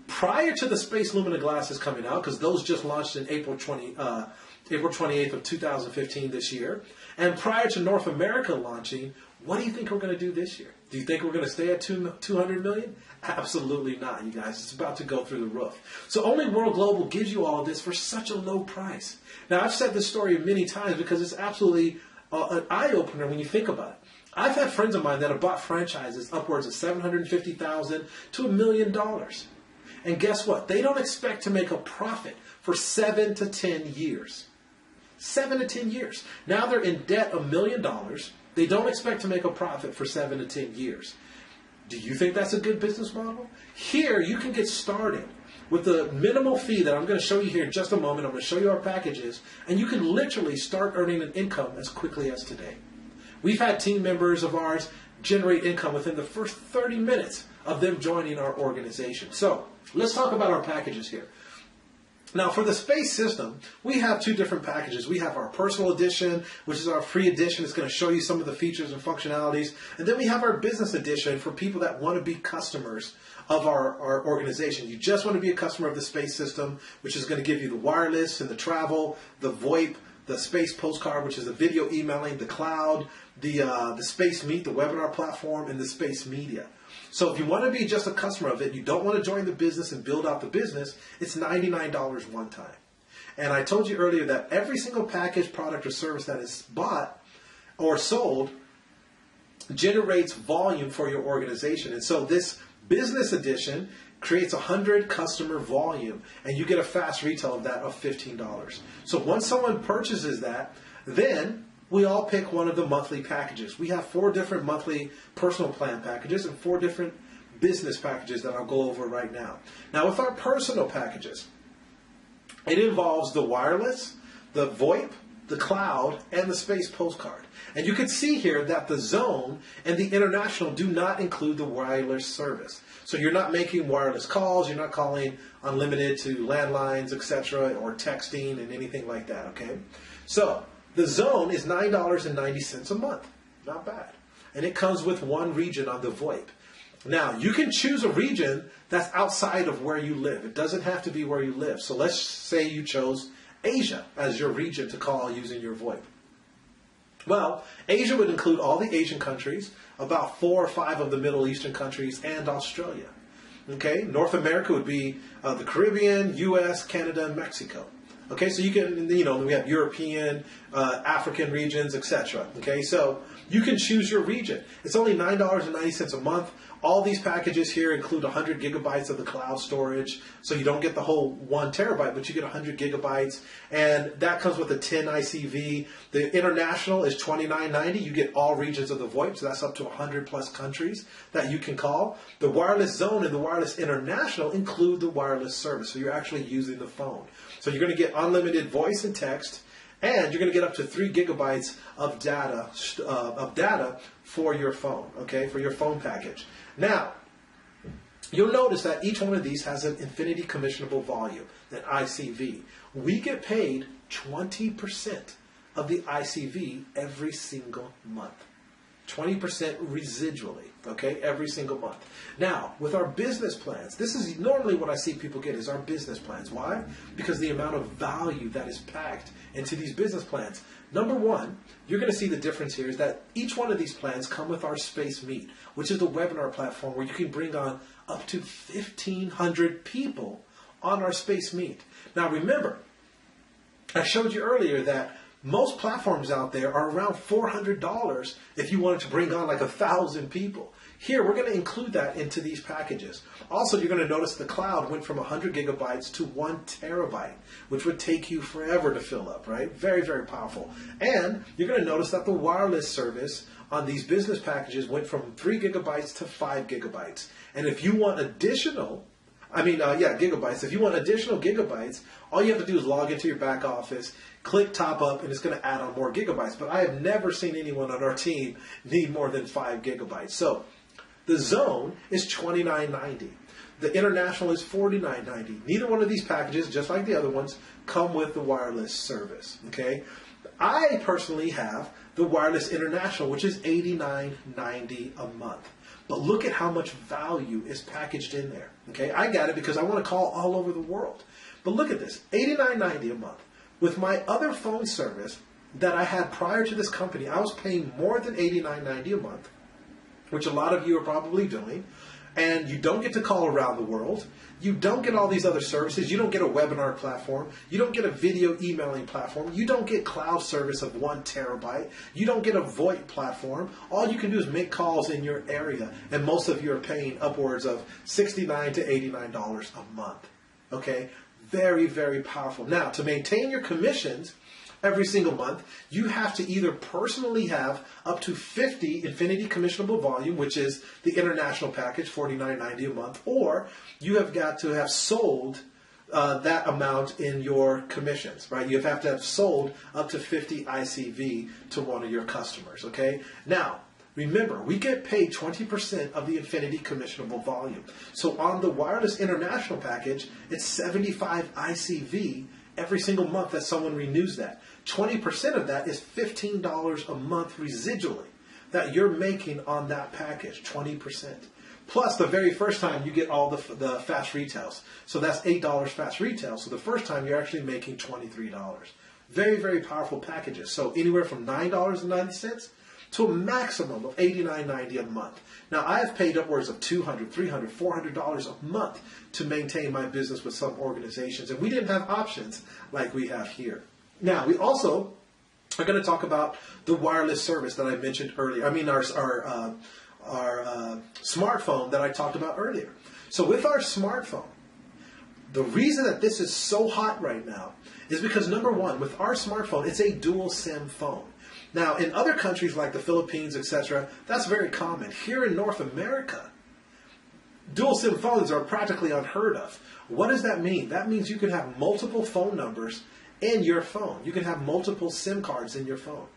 prior to the Space Lumina glasses coming out, because those just launched in April 28th of 2015 this year, and prior to North America launching, what do you think we're going to do this year? Do you think we're going to stay at 200 million? Absolutely not, you guys. It's about to go through the roof. So only World Global gives you all of this for such a low price. Now, I've said this story many times because it's absolutely an eye-opener when you think about it. I've had friends of mine that have bought franchises upwards of $750,000 to $1 million. And guess what? They don't expect to make a profit for 7 to 10 years. 7 to 10 years. Now they're in debt $1 million. They don't expect to make a profit for 7 to 10 years. Do you think that's a good business model? Here, you can get started with the minimal fee that I'm going to show you here in just a moment. I'm going to show you our packages, and you can literally start earning an income as quickly as today. We've had team members of ours generate income within the first 30 minutes of them joining our organization. So let's talk about our packages here. Now, for the space system, we have two different packages. We have our personal edition, which is our free edition. It's going to show you some of the features and functionalities. And then we have our business edition for people that want to be customers of our organization. You just want to be a customer of the space system, which is going to give you the wireless and the travel, the VoIP, the space postcard, which is the video emailing, the cloud, the space meet, the webinar platform, and the space media. So if you want to be just a customer of it, you don't want to join the business and build out the business, it's $99 one time. And I told you earlier that every single package, product, or service that is bought or sold generates volume for your organization. And so this business edition creates 100 customer volume, and you get a fast retail of that of $15. So once someone purchases that, then we all pick one of the monthly packages. We have 4 different monthly personal plan packages and 4 different business packages that I'll go over right now. Now, with our personal packages, it involves the wireless, the VoIP, the cloud, and the space postcard. And you can see here that the zone and the international do not include the wireless service. So you're not making wireless calls, you're not calling unlimited to landlines, etc., or texting and anything like that, okay? So the zone is $9.90 a month. Not bad. And it comes with 1 region on the VoIP. Now, you can choose a region that's outside of where you live. It doesn't have to be where you live. So let's say you chose Asia as your region to call using your VoIP. Well, Asia would include all the Asian countries, about 4 or 5 of the Middle Eastern countries, and Australia. Okay, North America would be the Caribbean, U.S., Canada, and Mexico. Okay, so you can, we have European, African regions, etc. Okay, so you can choose your region. It's only $9.90 a month. All these packages here include 100 gigabytes of the cloud storage, so you don't get the whole 1 terabyte, but you get 100 gigabytes, and that comes with a 10 ICV. The international is $29.90. You get all regions of the VoIP, so that's up to 100 plus countries that you can call. The wireless zone and the wireless international include the wireless service, so you're actually using the phone. So you're going to get unlimited voice and text, and you're going to get up to 3 gigabytes of data for your phone, okay, for your phone package. Now, you'll notice that each one of these has an infinity commissionable volume, an ICV. We get paid 20% of the ICV every single month. 20% residually, okay, every single month. Now, with our business plans, this is normally what I see people get is our business plans. Why? Because the amount of value that is packed into these business plans. Number one, you're going to see the difference here is that each one of these plans come with our Space Meet, which is the webinar platform where you can bring on up to 1,500 people on our Space Meet. Now remember, I showed you earlier that most platforms out there are around $400 if you wanted to bring on like 1,000 people. Here, we're going to include that into these packages. Also, you're going to notice the cloud went from 100 gigabytes to 1 terabyte, which would take you forever to fill up, right? Very, very powerful. And you're going to notice that the wireless service on these business packages went from 3 gigabytes to 5 gigabytes. And if you want additional gigabytes. If you want additional gigabytes, all you have to do is log into your back office, click top up, and it's going to add on more gigabytes. But I have never seen anyone on our team need more than 5 gigabytes. So the zone is $29.90. The international is $49.90. Neither one of these packages, just like the other ones, come with the wireless service. Okay, I personally have the wireless international, which is $89.90 a month. But look at how much value is packaged in there. Okay, I got it because I want to call all over the world. But look at this, $89.90 a month. With my other phone service that I had prior to this company, I was paying more than $89.90 a month, which a lot of you are probably doing. And you don't get to call around the world. You don't get all these other services. You don't get a webinar platform. You don't get a video emailing platform. You don't get cloud service of 1 terabyte. You don't get a VoIP platform. All you can do is make calls in your area. And most of you are paying upwards of $69 to $89 a month. Okay? Very, very powerful. Now, to maintain your commissions every single month, you have to either personally have up to 50 Infinity commissionable volume, which is the international package, $49.90 a month, or you have got to have sold that amount in your commissions, right? You have to have sold up to 50 ICV to one of your customers, okay? Now, remember, we get paid 20% of the Infinity commissionable volume. So on the wireless international package, it's 75 ICV every single month that someone renews that. 20% of that is $15 a month residually that you're making on that package, 20%. Plus, the very first time you get all the fast retails. So that's $8 fast retail. So the first time you're actually making $23. Very, very powerful packages. So anywhere from $9.90 to a maximum of $89.90 a month. Now, I have paid upwards of $200, $300, $400 a month to maintain my business with some organizations. And we didn't have options like we have here. Now, we also are going to talk about the wireless service that I mentioned earlier. I mean, our smartphone that I talked about earlier. So with our smartphone, the reason that this is so hot right now is because, number one, with our smartphone, it's a dual SIM phone. Now, in other countries like the Philippines, etc., that's very common. Here in North America, dual SIM phones are practically unheard of. What does that mean? That means you can have multiple phone numbers in your phone. You can have multiple SIM cards in your phone.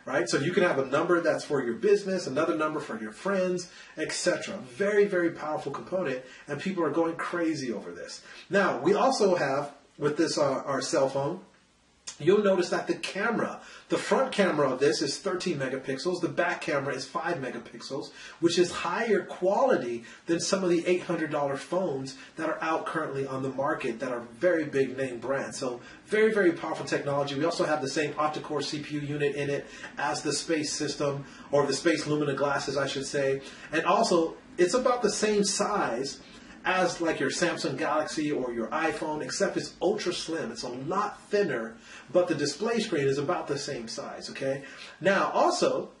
Right? So you can have a number that's for your business, another number for your friends, etc. Very, very powerful component, and people are going crazy over this. Now, we also have, with this our cell phone, you'll notice that the camera, the front camera of this is 13 megapixels, the back camera is 5 megapixels, which is higher quality than some of the $800 phones that are out currently on the market that are very big name brands. So very, very powerful technology. We also have the same octa-core CPU unit in it as the Space system, or the Space Lumina glasses, I should say. And also, it's about the same size as like your Samsung Galaxy or your iPhone, except it's ultra slim. It's a lot thinner, but the display screen is about the same size, okay? Now, also,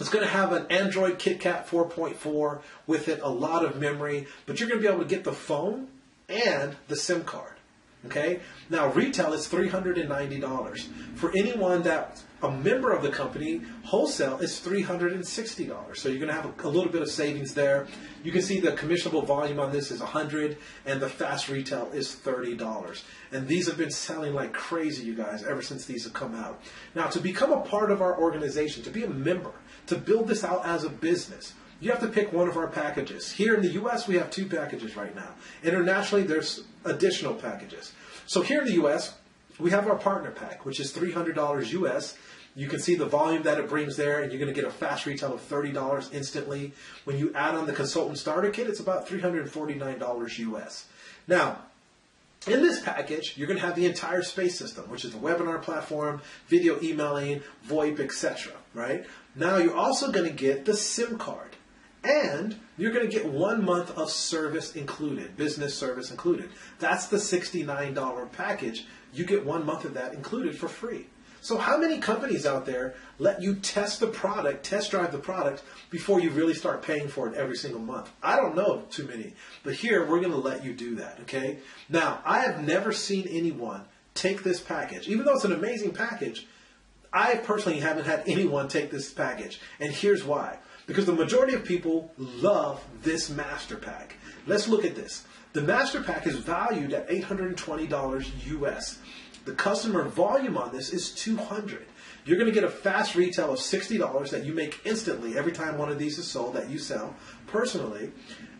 it's going to have an Android KitKat 4.4 with it, a lot of memory, but you're going to be able to get the phone and the SIM card, okay? Now, retail is $390. For anyone that's a member of the company, wholesale is $360. So you're going to have a little bit of savings there. You can see the commissionable volume on this is $100, and the fast retail is $30. And these have been selling like crazy, you guys, ever since these have come out. Now, to become a part of our organization, to be a member, to build this out as a business, you have to pick one of our packages. Here in the U.S., we have 2 packages right now. Internationally, there's additional packages. So here in the U.S., we have our partner pack, which is $300 US. You can see the volume that it brings there, and you're going to get a fast retail of $30 instantly. When you add on the consultant starter kit, it's about $349 US. Now, in this package, you're going to have the entire Space system, which is the webinar platform, video emailing, VoIP, etc. Right? Now, you're also going to get the SIM card. And you're going to get 1 month of service included, business service included. That's the $69 package. You get 1 month of that included for free. So how many companies out there let you test the product, test drive the product, before you really start paying for it every single month? I don't know too many. But here, we're going to let you do that, okay? Now, I have never seen anyone take this package. Even though it's an amazing package, I personally haven't had anyone take this package. And here's why. Because the majority of people love this master pack. Let's look at this. The master pack is valued at $820 US. The customer volume on this is 200. You're going to get a fast retail of $60 that you make instantly every time one of these is sold that you sell personally.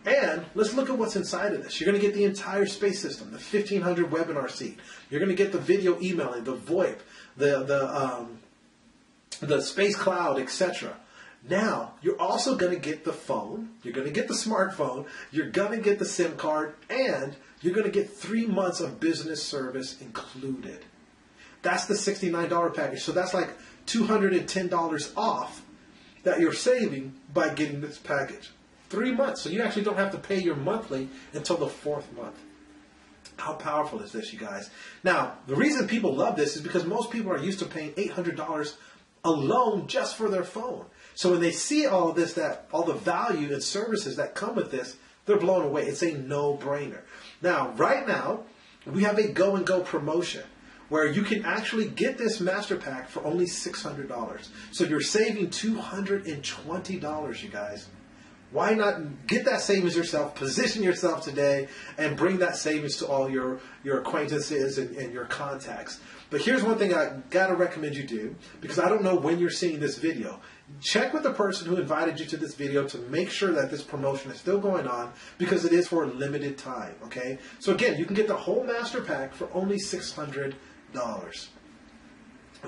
And let's look at what's inside of this. You're going to get the entire Space system, the 1500 webinar seat. You're going to get the video emailing, the VoIP, the Space Cloud, etc. Now, you're also going to get the phone, you're going to get the smartphone, you're going to get the SIM card, and you're going to get 3 months of business service included. That's the $69 package. So that's like $210 off that you're saving by getting this package. 3 months. So you actually don't have to pay your monthly until the 4th month. How powerful is this, you guys? Now, the reason people love this is because most people are used to paying $800 alone just for their phone. So when they see all of this, all the value and services that come with this, they're blown away. It's a no-brainer. Now, right now, we have a go-and-go promotion where you can actually get this master pack for only $600. So you're saving $220, you guys. Why not get that savings yourself, position yourself today, and bring that savings to all your acquaintances and your contacts. But here's one thing I gotta recommend you do, because I don't know when you're seeing this video. Check with the person who invited you to this video to make sure that this promotion is still going on, because it is for a limited time, okay? So again, you can get the whole master pack for only $600.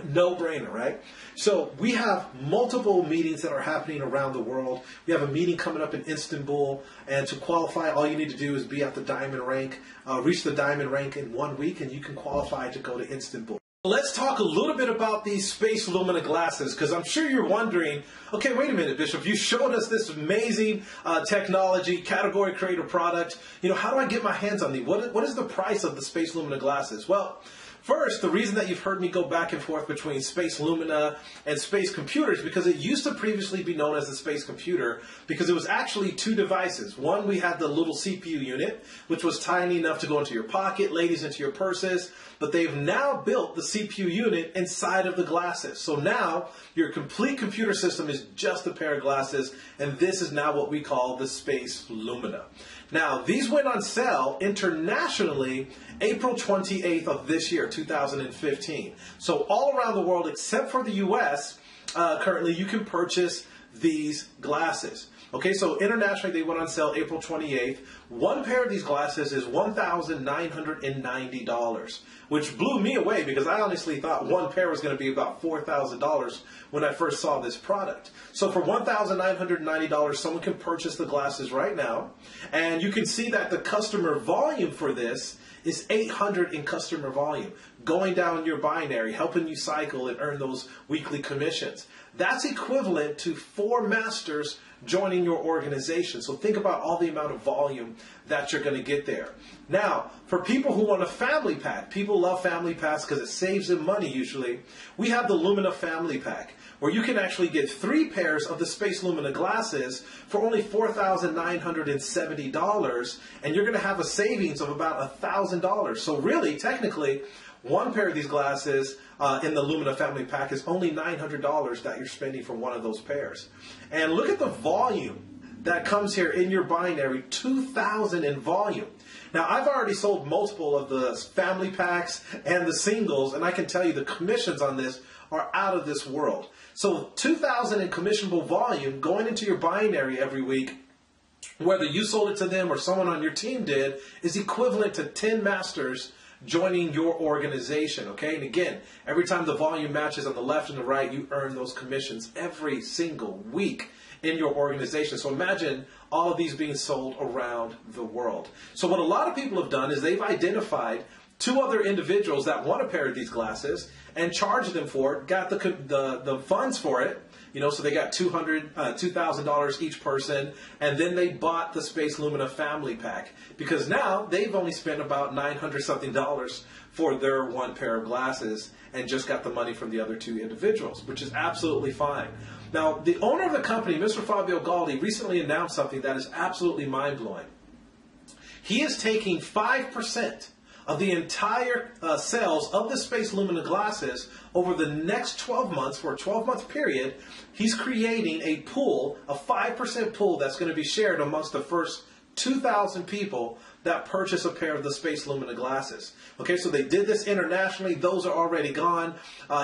No brainer, right? So we have multiple meetings that are happening around the world. We have a meeting coming up in Istanbul, and to qualify, all you need to do is be at the diamond rank, reach the diamond rank in 1 week, and you can qualify to go to Istanbul. Let's talk a little bit about these Space Lumina glasses, because I'm sure you're wondering, okay, wait a minute, Bishop, you showed us this amazing technology, category creator product. You know, how do I get my hands on these? What is the price of the Space Lumina glasses? Well, first, the reason that you've heard me go back and forth between Space Lumina and Space Computers, because it used to previously be known as the Space Computer, because it was actually two devices. One, we had the little CPU unit, which was tiny enough to go into your pocket, ladies into your purses, but they've now built the CPU unit inside of the glasses. So now your complete computer system is just a pair of glasses, and this is now what we call the Space Lumina. Now, these went on sale internationally April 28th of this year, 2015. So all around the world, except for the US, currently you can purchase these glasses. Okay, so internationally they went on sale April 28th. One pair of these glasses is $1,990, which blew me away, because I honestly thought one pair was going to be about $4,000 when I first saw this product. So for $1,990, someone can purchase the glasses right now, and you can see that the customer volume for this is 800 in customer volume, going down your binary, helping you cycle and earn those weekly commissions. That's equivalent to 4 masters joining your organization. So think about all the amount of volume that you're going to get there. Now, for people who want a family pack, people love family packs because it saves them money usually. We have the Lumina Family Pack, where you can actually get 3 pairs of the Space Lumina glasses for only $4,970, and you're going to have a savings of about $1,000. So really, technically, one pair of these glasses in the Lumina Family Pack is only $900 that you're spending for one of those pairs. And look at the volume that comes here in your binary, 2,000 in volume. Now, I've already sold multiple of the family packs and the singles, and I can tell you the commissions on this are out of this world. So 2,000 in commissionable volume going into your binary every week, whether you sold it to them or someone on your team did, is equivalent to 10 masters joining your organization, okay? And again, every time the volume matches on the left and the right, you earn those commissions every single week in your organization. So imagine all of these being sold around the world. So what a lot of people have done is they've identified 2 other individuals that want a pair of these glasses and charged them for it, got the funds for it, you know, so they got $2,000 each person, and then they bought the Space Lumina Family Pack, because now they've only spent about $900-something for their 1 pair of glasses and just got the money from the other 2 individuals, which is absolutely fine. Now, the owner of the company, Mr. Fabio Galdi, recently announced something that is absolutely mind-blowing. He is taking 5% of the entire sales of the Space Lumina glasses over the next 12 months, for a 12-month period. He's creating a pool, a 5% pool that's going to be shared amongst the first 2,000 people that purchase a pair of the Space Lumina glasses. Okay, so they did this internationally. Those are already gone.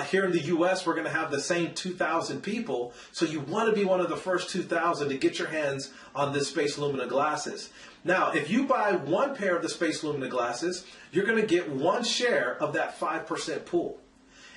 Here in the U.S., we're going to have the same 2,000 people. So you want to be one of the first 2,000 to get your hands on this Space Lumina glasses. Now, if you buy 1 pair of the Space Lumina glasses, you're going to get 1 share of that 5% pool.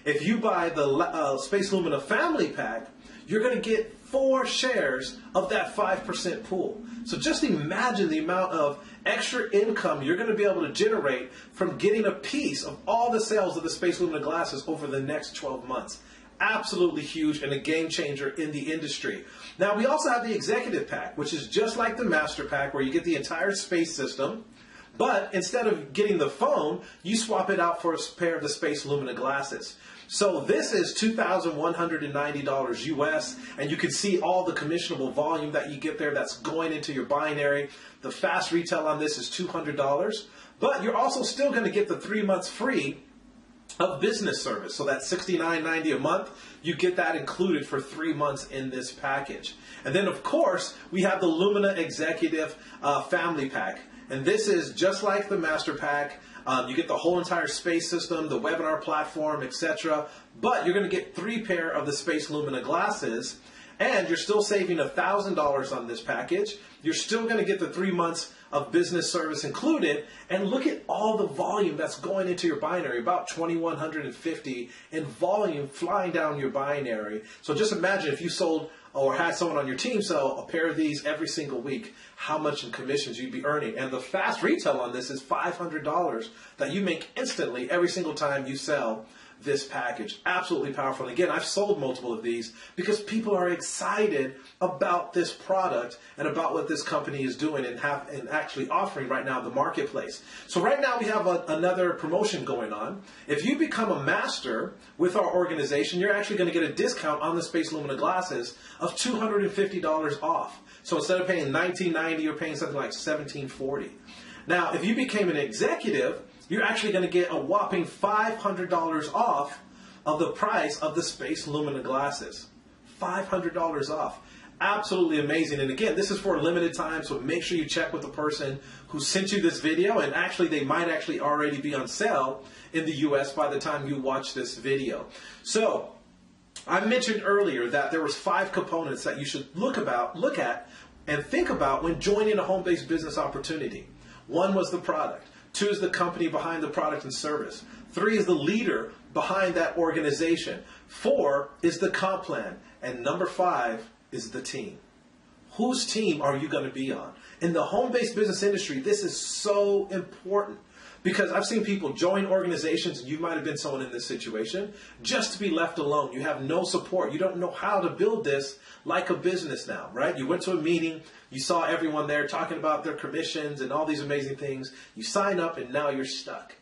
If you buy the Space Lumina Family Pack, you're going to get 4 shares of that 5% pool. So just imagine the amount of extra income you're going to be able to generate from getting a piece of all the sales of the Space Lumina glasses over the next 12 months. Absolutely huge and a game changer in the industry. Now, we also have the Executive Pack, which is just like the Master Pack, where you get the entire space system, but instead of getting the phone, you swap it out for a pair of the Space Lumina glasses. So this is $2,190 US, and you can see all the commissionable volume that you get there that's going into your binary. The fast retail on this is $200, but you're also still going to get the 3 months free of business service. So that's $69.90 a month. You get that included for 3 months in this package. And then, of course, we have the Lumina Executive Family Pack. And this is just like the Master Pack. You get the whole entire space system, the webinar platform, etc. But you're going to get 3 pair of the Space Lumina glasses. And you're still saving $1,000 on this package. You're still going to get the 3 months of business service included. And look at all the volume that's going into your binary, about 2,150 in volume flying down your binary. So just imagine if you sold or had someone on your team sell a pair of these every single week, how much in commissions you'd be earning. And the fast retail on this is $500 that you make instantly every single time you sell this package. Absolutely powerful. And again, I've sold multiple of these because people are excited about this product and about what this company is doing and actually offering right now in the marketplace. So right now we have another promotion going on. If you become a master with our organization, you're actually going to get a discount on the Space Lumina glasses of $250 off. So instead of paying $19.90, you're paying something like $17.40. Now, if you became an executive, you're actually going to get a whopping $500 off of the price of the Space Lumina glasses. $500 off. Absolutely amazing. And again, this is for a limited time, so make sure you check with the person who sent you this video. And actually, they might actually already be on sale in the US by the time you watch this video. So, I mentioned earlier that there was 5 components that you should look at and think about when joining a home-based business opportunity. 1 was the product. 2 is the company behind the product and service. 3 is the leader behind that organization. 4 is the comp plan. And number 5 is the team. Whose team are you going to be on? In the home-based business industry, this is so important because I've seen people join organizations, and you might have been someone in this situation, just to be left alone. You have no support. You don't know how to build this like a business now, right? You went to a meeting, you saw everyone there talking about their commissions and all these amazing things. You sign up, and now you're stuck.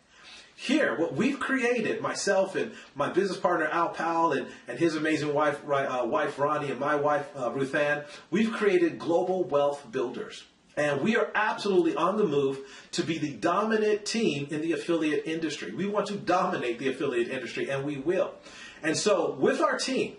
Here, what we've created, myself and my business partner Al Powell and his amazing wife Ronnie and my wife Ruth Ann, we've created Global Wealth Builders. And we are absolutely on the move to be the dominant team in the affiliate industry. We want to dominate the affiliate industry, and we will. And so with our team,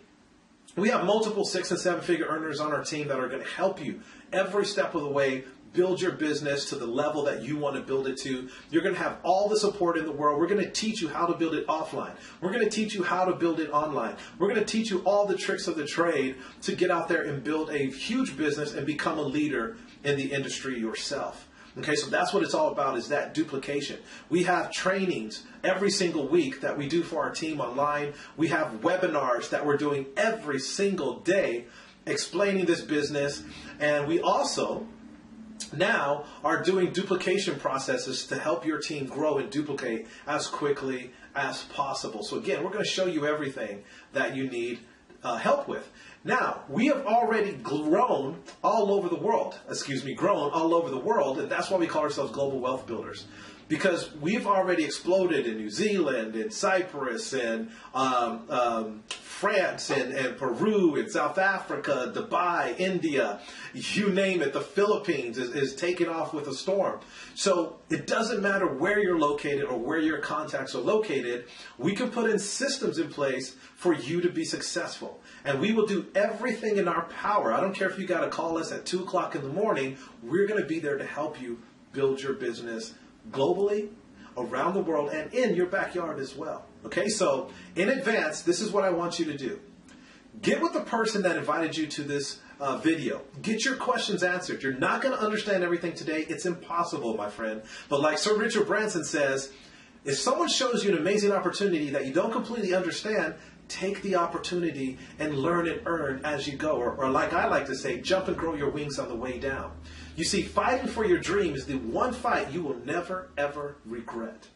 we have multiple 6- and 7-figure earners on our team that are going to help you every step of the way build your business to the level that you want to build it to. You're going to have all the support in the world. We're going to teach you how to build it offline. We're going to teach you how to build it online. We're going to teach you all the tricks of the trade to get out there and build a huge business and become a leader in the industry yourself. Okay, so that's what it's all about, is that duplication. We have trainings every single week that we do for our team online. We have webinars that we're doing every single day explaining this business. And we also now are doing duplication processes to help your team grow and duplicate as quickly as possible. So again, we're going to show you everything that you need help with. Now, we have already grown all over the world, and that's why we call ourselves Global Wealth Builders. Because we've already exploded in New Zealand, in Cyprus, and France, and Peru, and South Africa, Dubai, India, you name it. The Philippines is taking off with a storm. So it doesn't matter where you're located or where your contacts are located. We can put in systems in place for you to be successful. And we will do everything in our power. I don't care if you got to call us at 2 o'clock in the morning. We're going to be there to help you build your business globally, around the world, and in your backyard as well. Okay, so in advance, this is what I want you to do. Get with the person that invited you to this video. Get your questions answered. You're not going to understand everything today. It's impossible, my friend. But like Sir Richard Branson says, if someone shows you an amazing opportunity that you don't completely understand, take the opportunity and learn and earn as you go. Or like I like to say, jump and grow your wings on the way down. You see, fighting for your dream is the one fight you will never, ever regret.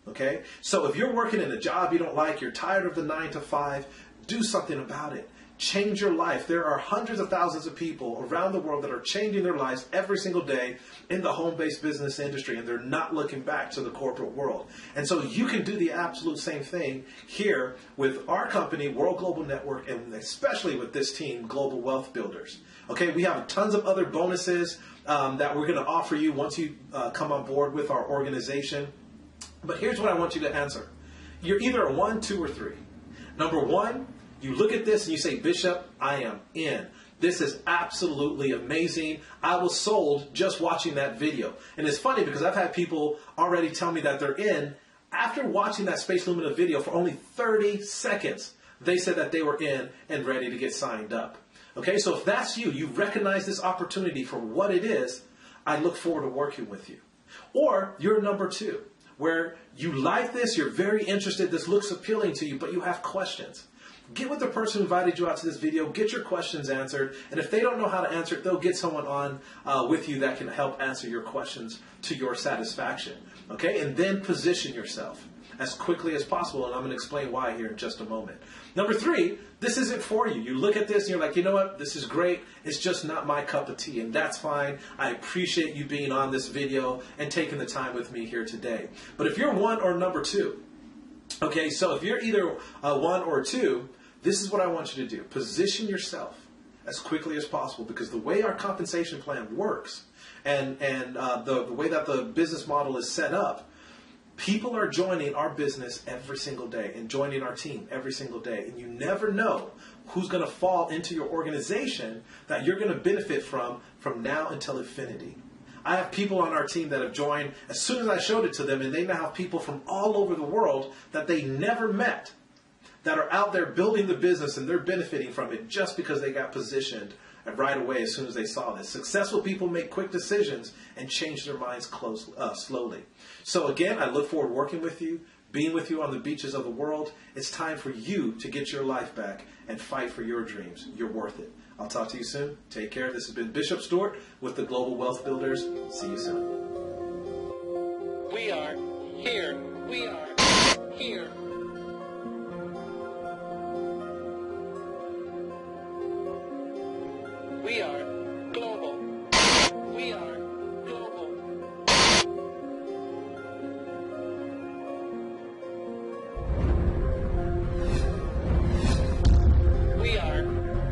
Okay? So if you're working in a job you don't like, you're tired of the 9 to 5, do something about it. Change your life. There are hundreds of thousands of people around the world that are changing their lives every single day in the home-based business industry, and they're not looking back to the corporate world. And so you can do the absolute same thing here with our company, World Global Network, and especially with this team, Global Wealth Builders. Okay, we have tons of other bonuses that we're going to offer you once you come on board with our organization. But here's what I want you to answer. You're either a 1, 2, or 3. Number 1, you look at this and you say, Bishop, I am in. This is absolutely amazing. I was sold just watching that video. And it's funny because I've had people already tell me that they're in after watching that Space Lumina video for only 30 seconds. They said that they were in and ready to get signed up. Okay, so if that's you, you recognize this opportunity for what it is, I look forward to working with you. Or you're number 2, where you like this, you're very interested, this looks appealing to you, but you have questions. Get with the person who invited you out to this video, get your questions answered, and if they don't know how to answer it, they'll get someone on with you that can help answer your questions to your satisfaction. Okay, and then position yourself as quickly as possible, and I'm going to explain why here in just a moment. Number 3, this isn't for you. You look at this and you're like, you know what, this is great, it's just not my cup of tea, and that's fine. I appreciate you being on this video and taking the time with me here today. But if you're 1 or number 2, okay, so if you're either 1 or 2, this is what I want you to do. Position yourself as quickly as possible, because the way our compensation plan works and the way that the business model is set up, people are joining our business every single day and joining our team every single day. And you never know who's going to fall into your organization that you're going to benefit from now until infinity. I have people on our team that have joined as soon as I showed it to them, and they now have people from all over the world that they never met that are out there building the business, and they're benefiting from it just because they got positioned right away as soon as they saw this. Successful people make quick decisions and change their minds slowly. So again, I look forward to working with you, being with you on the beaches of the world. It's time for you to get your life back and fight for your dreams. You're worth it. I'll talk to you soon. Take care. This has been Bishop Stewart with the Global Wealth Builders. See you soon. We are here. We are here. We are global. We are global. We are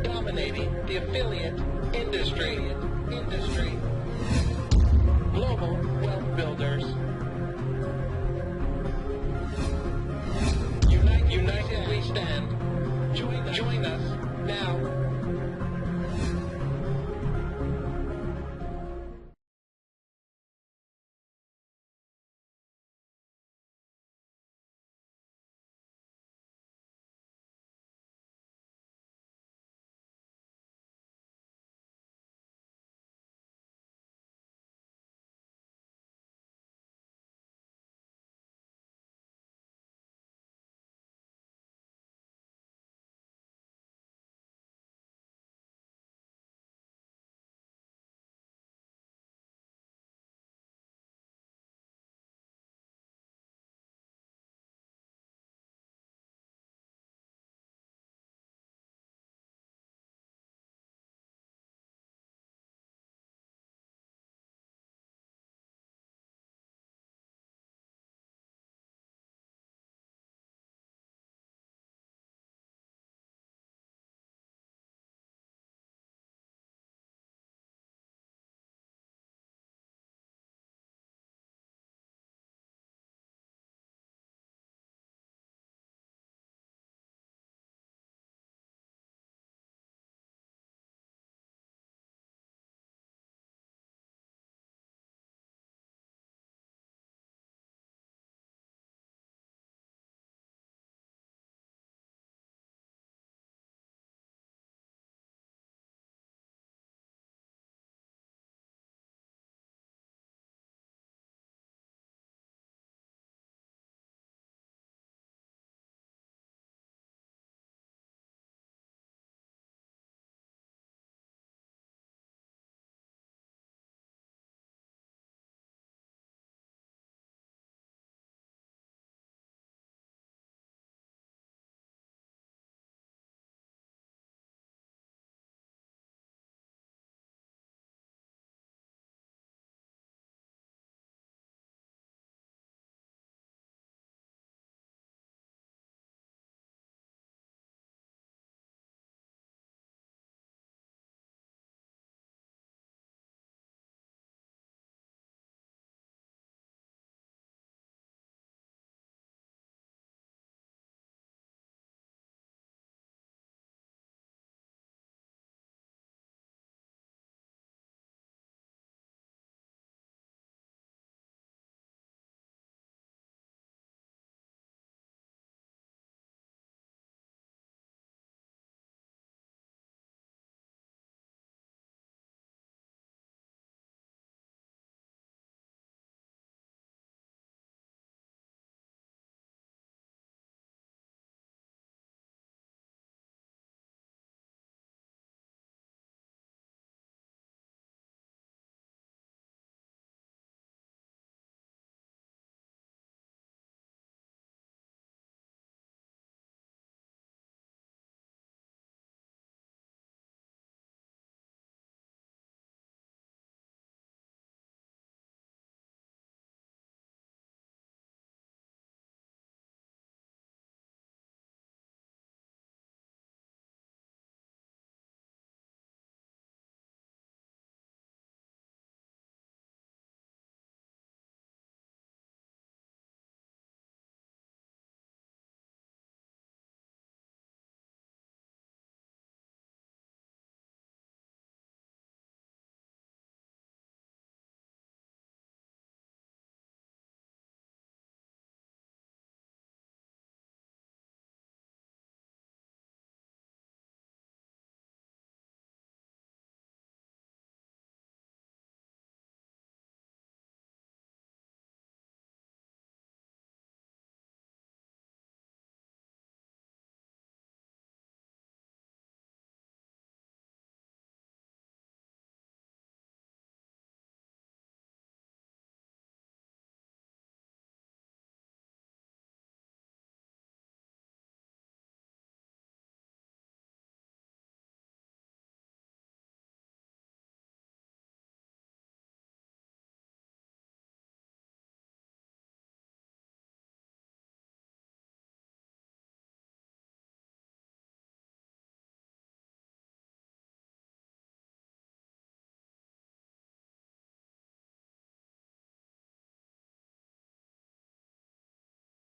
dominating the affiliate industry. Global wealth builders. United we stand. Join us now.